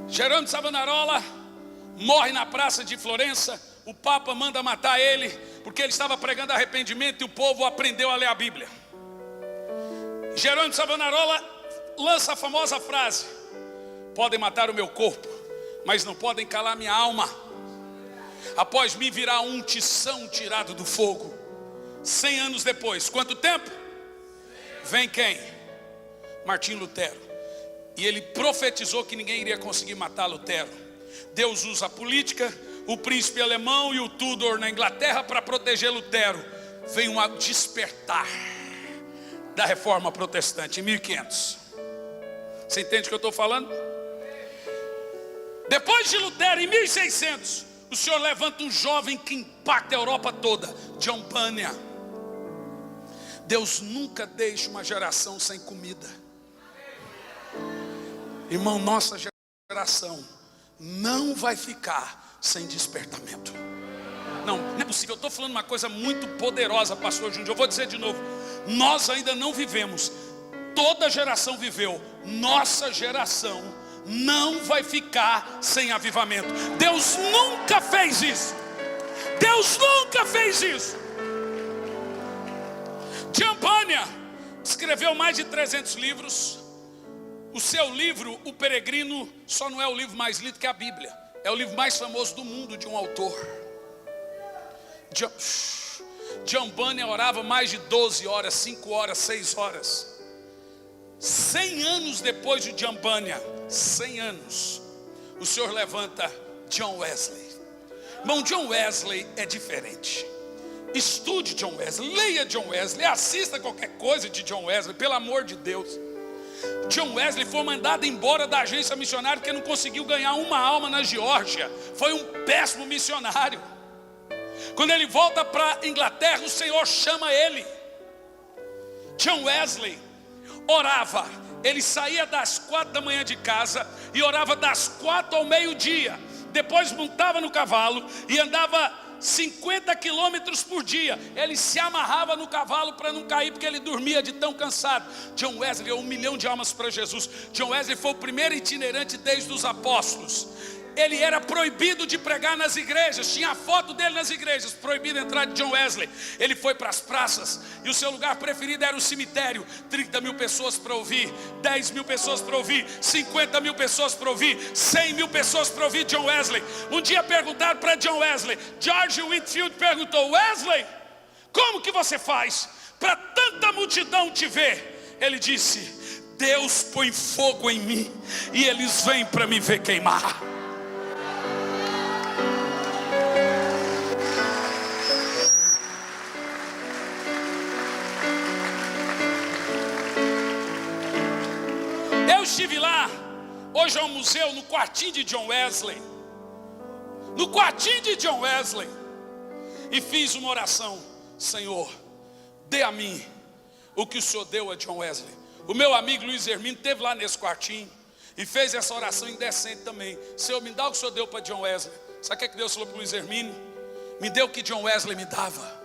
Jerônimo Savonarola morre na praça de Florença. O Papa manda matar ele, porque ele estava pregando arrependimento e o povo aprendeu a ler a Bíblia. Jerônimo Savonarola lança a famosa frase: podem matar o meu corpo, mas não podem calar minha alma. Após mim virá um tição tirado do fogo. 100 anos depois, quanto tempo? Vem quem? Martim Lutero. E ele profetizou que ninguém iria conseguir matar Lutero. Deus usa a política, o príncipe alemão e o Tudor na Inglaterra para proteger Lutero. Vem um despertar da reforma protestante em 1500. Você entende o que eu estou falando? Depois de Lutero, em 1600, o Senhor levanta um jovem que impacta a Europa toda, John Bunyan. Deus nunca deixa uma geração sem comida. Irmão, nossa geração não vai ficar sem despertamento. Não é possível. Eu estou falando uma coisa muito poderosa, pastor Júnior. Eu vou dizer de novo. Nós ainda não vivemos. Toda geração viveu. Nossa geração não vai ficar sem avivamento. Deus nunca fez isso. Deus nunca fez isso. John Bunyan escreveu mais de 300 livros. O seu livro, O Peregrino, só não é o livro mais lido que a Bíblia. É o livro mais famoso do mundo de um autor. John Bunyan orava mais de 12 horas, 5 horas, 6 horas. 100 anos depois de John Bunyan, 100 anos, o Senhor levanta John Wesley. Irmão, John Wesley é diferente. Estude John Wesley, leia John Wesley, assista qualquer coisa de John Wesley, pelo amor de Deus. John Wesley foi mandado embora da agência missionária porque não conseguiu ganhar uma alma na Geórgia. Foi um péssimo missionário. Quando ele volta para a Inglaterra, o Senhor chama ele. John Wesley orava. Ele saía das 4 da manhã de casa e orava das 4 ao meio-dia. Depois montava no cavalo e andava 50 quilômetros por dia. Ele se amarrava no cavalo para não cair, porque ele dormia de tão cansado. John Wesley é 1 milhão de almas para Jesus. John Wesley foi o primeiro itinerante desde os apóstolos. Ele era proibido de pregar nas igrejas. Tinha a foto dele nas igrejas. Proibido entrar de John Wesley. Ele foi para as praças e o seu lugar preferido era o cemitério. 30 mil pessoas para ouvir, 10 mil pessoas para ouvir, 50 mil pessoas para ouvir, 100 mil pessoas para ouvir John Wesley. Um dia perguntaram para John Wesley. George Whitefield perguntou: Wesley, como que você faz para tanta multidão te ver? Ele disse: Deus põe fogo em mim e eles vêm para me ver queimar. Eu estive lá, hoje é um museu, no quartinho de John Wesley. No quartinho de John Wesley. E fiz uma oração: Senhor, dê a mim o que o Senhor deu a John Wesley. O meu amigo Luiz Hermínio esteve lá nesse quartinho e fez essa oração indecente também. Senhor, me dá o que o Senhor deu para John Wesley. Sabe o que Deus falou para Luiz Hermínio? Me deu o que John Wesley me dava.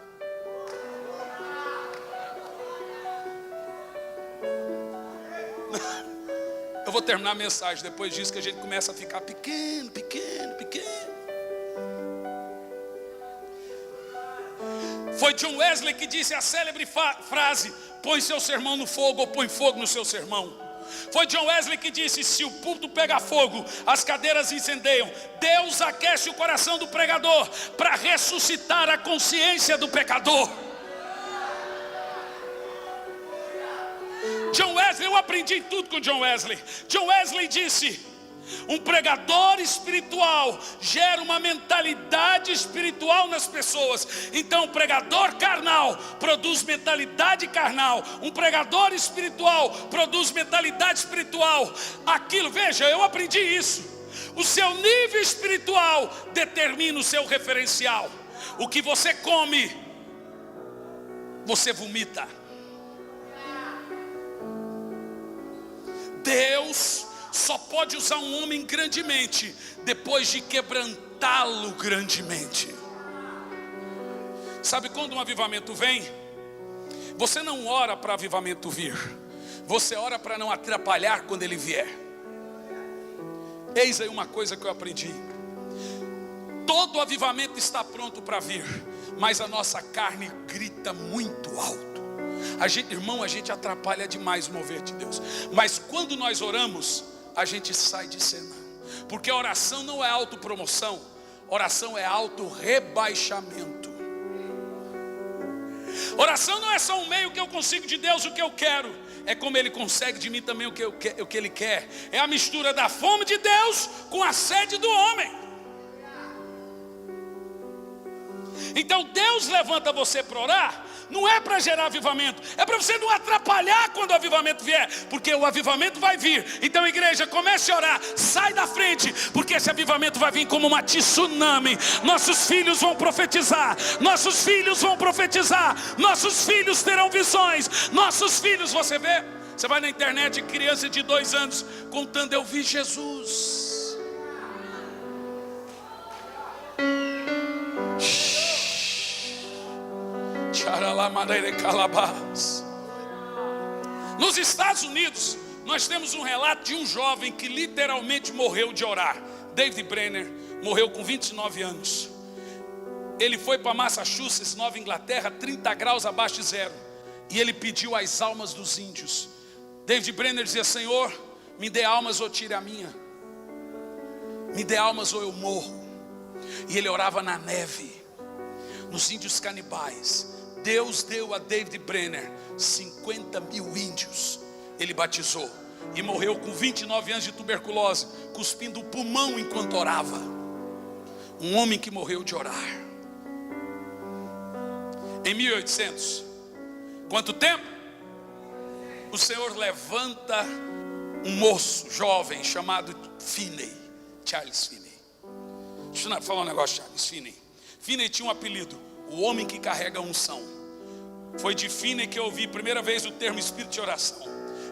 Eu vou terminar a mensagem depois disso, que a gente começa a ficar pequeno. Foi John Wesley que disse a célebre frase: põe seu sermão no fogo ou põe fogo no seu sermão. Foi John Wesley que disse: se o púlpito pega fogo, as cadeiras incendeiam. Deus aquece o coração do pregador para ressuscitar a consciência do pecador. John Wesley, eu aprendi tudo com John Wesley. John Wesley disse: um pregador espiritual gera uma mentalidade espiritual nas pessoas. Então, um pregador carnal produz mentalidade carnal. Um pregador espiritual produz mentalidade espiritual. Aquilo, veja, eu aprendi isso. O seu nível espiritual determina o seu referencial. O que você come, você vomita. Deus só pode usar um homem grandemente depois de quebrantá-lo grandemente. Sabe quando um avivamento vem? Você não ora para avivamento vir. Você ora para não atrapalhar quando ele vier. Eis aí uma coisa que eu aprendi. Todo avivamento está pronto para vir, mas a nossa carne grita muito alto. Irmão, a gente atrapalha demais o mover de Deus. Mas quando nós oramos, a gente sai de cena. Porque a oração não é autopromoção. Oração é auto-rebaixamento. Oração não é só um meio que eu consigo de Deus o que eu quero. É como Ele consegue de mim também o que Ele quer. É a mistura da fome de Deus com a sede do homem. Então Deus levanta você para orar, não é para gerar avivamento, é para você não atrapalhar quando o avivamento vier, porque o avivamento vai vir. Então, igreja, comece a orar, sai da frente, porque esse avivamento vai vir como uma tsunami. Nossos filhos vão profetizar, nossos filhos vão profetizar, nossos filhos terão visões, nossos filhos, você vê, você vai na internet, criança de 2 anos contando: eu vi Jesus. Nos Estados Unidos, nós temos um relato de um jovem que literalmente morreu de orar. David Brenner morreu com 29 anos. Ele foi para Massachusetts, Nova Inglaterra, 30 graus abaixo de zero, e ele pediu as almas dos índios. David Brenner dizia: Senhor, me dê almas ou tire a minha, me dê almas ou eu morro. E ele orava na neve, nos índios canibais. Deus deu a David Brenner 50 mil índios. Ele batizou e morreu com 29 anos de tuberculose, cuspindo o pulmão enquanto orava. Um homem que morreu de orar. Em 1800, quanto tempo? O Senhor levanta um moço jovem chamado Finney, Charles Finney. Deixa eu falar um negócio, Charles Finney. Finney tinha um apelido: o homem que carrega a unção. Foi de Finney que eu ouvi primeira vez o termo espírito de oração.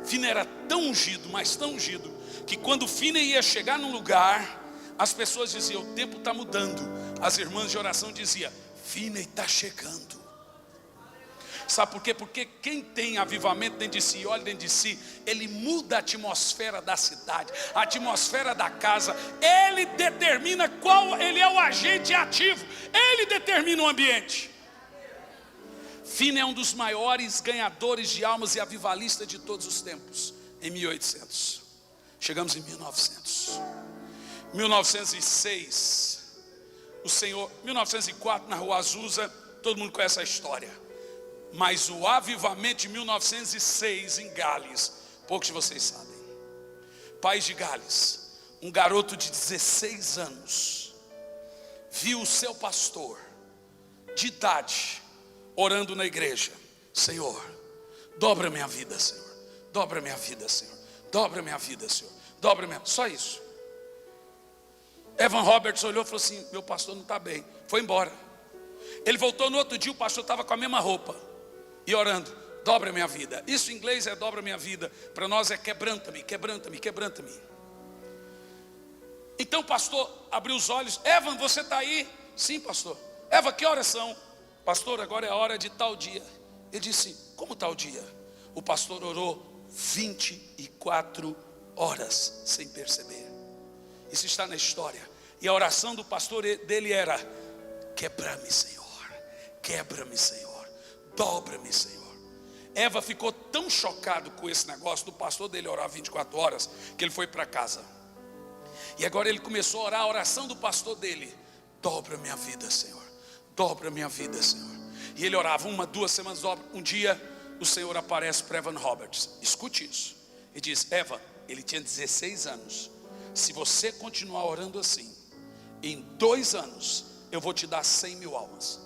Finney era tão ungido, mas tão ungido, que quando Finney ia chegar num lugar, as pessoas diziam: o tempo está mudando. As irmãs de oração diziam: Finney está chegando. Sabe por quê? Porque quem tem avivamento dentro de si, olha dentro de si, ele muda a atmosfera da cidade, a atmosfera da casa. Ele determina qual, ele é o agente ativo, ele determina o ambiente. Finney é um dos maiores ganhadores de almas e avivalista de todos os tempos. Em 1800, chegamos em 1900, 1906, o Senhor, 1904 na Rua Azusa, todo mundo conhece a história. Mas o avivamento de 1906 em Gales, poucos de vocês sabem. País de Gales, um garoto de 16 anos viu o seu pastor de idade orando na igreja: Senhor, dobra minha vida, Senhor, dobra minha vida, Senhor, dobra minha vida, Senhor, dobra minha vida. Só isso. Evan Roberts olhou e falou assim: meu pastor não está bem. Foi embora. Ele voltou no outro dia, o pastor estava com a mesma roupa e orando: dobra minha vida. Isso em inglês é dobra minha vida, para nós é quebranta-me, quebranta-me, quebranta-me. Então o pastor abriu os olhos: Evan, você está aí? Sim, pastor. Evan, que horas são? Pastor, agora é a hora de tal dia. Ele disse: como tal dia? O pastor orou 24 horas sem perceber. Isso está na história. E a oração do pastor dele era: quebra-me, Senhor, quebra-me, Senhor, dobra-me, Senhor. Eva ficou tão chocado com esse negócio do pastor dele orar 24 horas, que ele foi para casa. E agora ele começou a orar a oração do pastor dele: dobra minha vida, Senhor, dobra minha vida, Senhor. E ele orava 1, 2 semanas, dobra. Um dia o Senhor aparece para Evan Roberts. Escute isso. E diz: Evan, ele tinha 16 anos. Se você continuar orando assim, em 2 anos eu vou te dar 100 mil almas.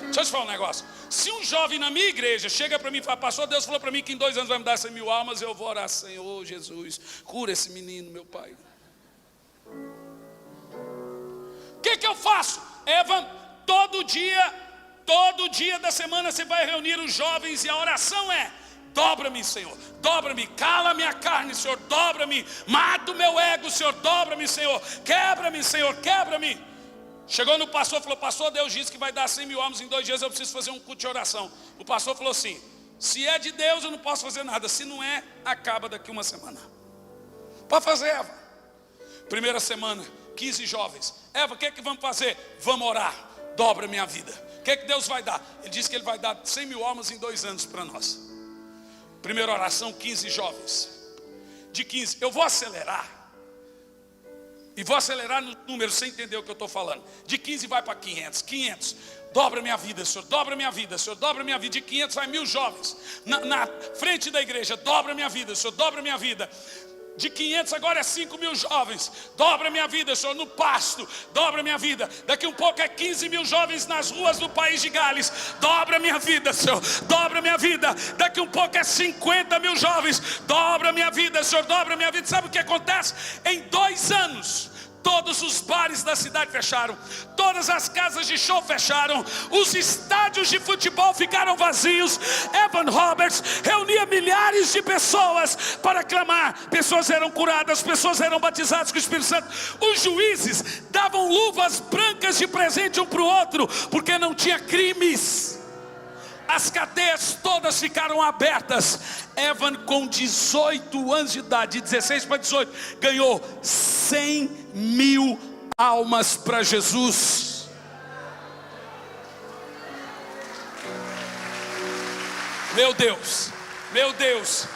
Deixa eu te falar um negócio. Se um jovem na minha igreja chega para mim e fala: pastor, Deus falou para mim que em 2 anos vai me dar 100 mil almas, eu vou orar: Senhor Jesus, cura esse menino, meu pai. O que eu faço? Evan, todo dia da semana você vai reunir os jovens e a oração é: dobra-me, Senhor, dobra-me, cala minha carne, Senhor, dobra-me, mata o meu ego, Senhor, dobra-me, Senhor, quebra-me, Senhor, quebra-me. Chegou no pastor, falou: pastor, Deus disse que vai dar 100 mil almas em 2 dias, eu preciso fazer um culto de oração. O pastor falou assim: se é de Deus eu não posso fazer nada, se não é, acaba daqui 1 semana. Pode fazer, Eva. Primeira semana, 15 jovens. Eva, o que é que vamos fazer? Vamos orar, dobra minha vida. O que é que Deus vai dar? Ele disse que Ele vai dar 100 mil almas em 2 anos para nós. Primeira oração, 15 jovens. De 15, eu vou acelerar. E vou acelerar no número, sem entender o que eu estou falando. De 15 vai para 500. 500, dobra minha vida, Senhor, dobra minha vida, Senhor, dobra minha vida. De 500 vai 1000 jovens. Na frente da igreja: dobra minha vida, Senhor, dobra minha vida. De 500 agora é 5 mil jovens. Dobra a minha vida, Senhor, no pasto. Dobra a minha vida. Daqui um pouco é 15 mil jovens nas ruas do país de Gales. Dobra a minha vida, Senhor. Dobra a minha vida. Daqui um pouco é 50 mil jovens. Dobra a minha vida, Senhor. Dobra a minha vida. Sabe o que acontece? Em 2 anos, todos os bares da cidade fecharam, todas as casas de show fecharam, os estádios de futebol ficaram vazios. Evan Roberts reunia milhares de pessoas para clamar. Pessoas eram curadas, pessoas eram batizadas com o Espírito Santo. Os juízes davam luvas brancas de presente um para o outro, porque não tinha crimes. As cadeias todas ficaram abertas. Evan, com 18 anos de idade, de 16 para 18, ganhou 100 mil almas para Jesus. Meu Deus, meu Deus,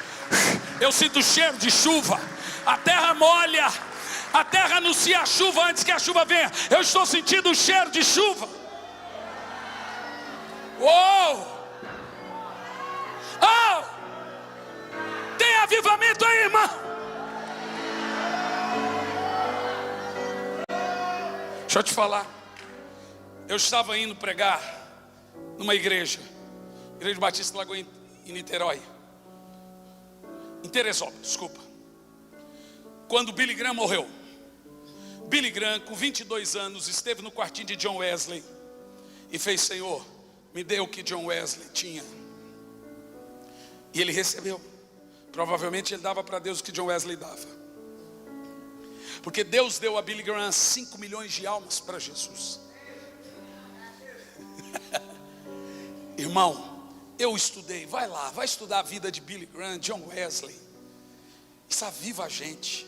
eu sinto o cheiro de chuva. A terra molha, a terra anuncia a chuva antes que a chuva venha. Eu estou sentindo o cheiro de chuva. Uou! Oh! Tem avivamento aí, irmão. Deixa eu te falar. Eu estava indo pregar numa igreja Batista Lagoa em Niterói, em Teresópolis, desculpa. Quando Billy Graham morreu. Billy Graham, com 22 anos, esteve no quartinho de John Wesley e fez: Senhor, me dê o que John Wesley tinha. E ele recebeu. Provavelmente ele dava para Deus o que John Wesley dava. Porque Deus deu a Billy Graham 5 milhões de almas para Jesus. Irmão, eu estudei. Vai lá, vai estudar a vida de Billy Graham, John Wesley. Isso aviva a gente.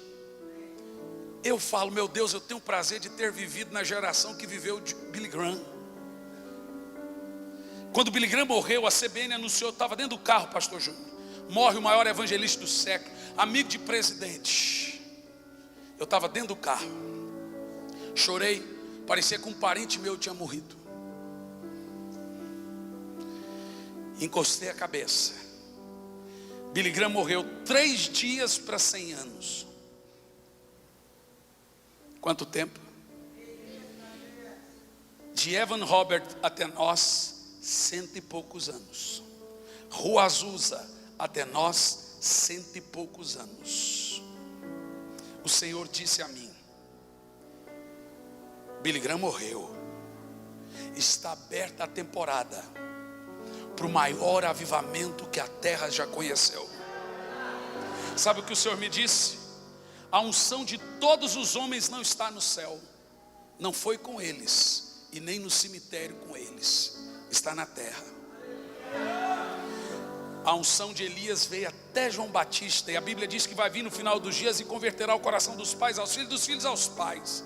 Eu falo, meu Deus, eu tenho o prazer de ter vivido na geração que viveu de Billy Graham. Quando Billy Graham morreu, a CBN anunciou, eu estava dentro do carro, pastor Júnior. Morre o maior evangelista do século, amigo de presidente. Eu estava dentro do carro. Chorei, parecia que um parente meu tinha morrido. Encostei a cabeça. Billy Graham morreu 3 dias para 100 anos. Quanto tempo? De Evan Robert até nós, 100 e poucos anos. Rua Azusa até nós, 100 e poucos anos. O Senhor disse a mim: Billy Graham morreu. Está aberta a temporada para o maior avivamento que a terra já conheceu. Sabe o que o Senhor me disse? A unção de todos os homens não está no céu. Não foi com eles e nem no cemitério com eles. Está na terra. A unção de Elias veio até João Batista. E a Bíblia diz que vai vir no final dos dias e converterá o coração dos pais aos filhos, dos filhos aos pais.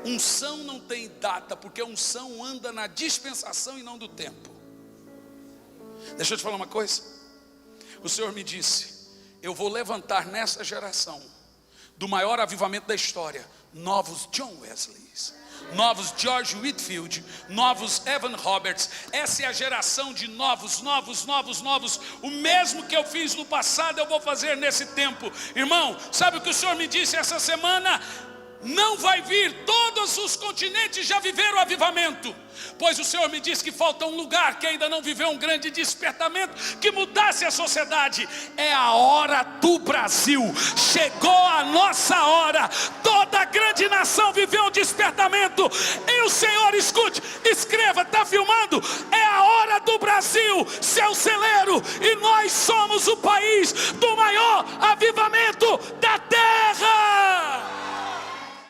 Unção não tem data, porque a unção anda na dispensação e não do tempo. Deixa eu te falar uma coisa. O Senhor me disse: eu vou levantar nessa geração, do maior avivamento da história, novos John Wesleys, novos George Whitefield, novos Evan Roberts. Essa é a geração de novos. O mesmo que eu fiz no passado eu vou fazer nesse tempo. Irmão, sabe o que o Senhor me disse essa semana? Não vai vir, todos os continentes já viveram o avivamento. Pois o Senhor me disse que falta um lugar que ainda não viveu um grande despertamento, que mudasse a sociedade. É a hora do Brasil. Chegou a nossa hora. Toda a grande nação viveu um despertamento. E o Senhor, escute, escreva, está filmando. É a hora do Brasil, seu celeiro. E nós somos o país do maior avivamento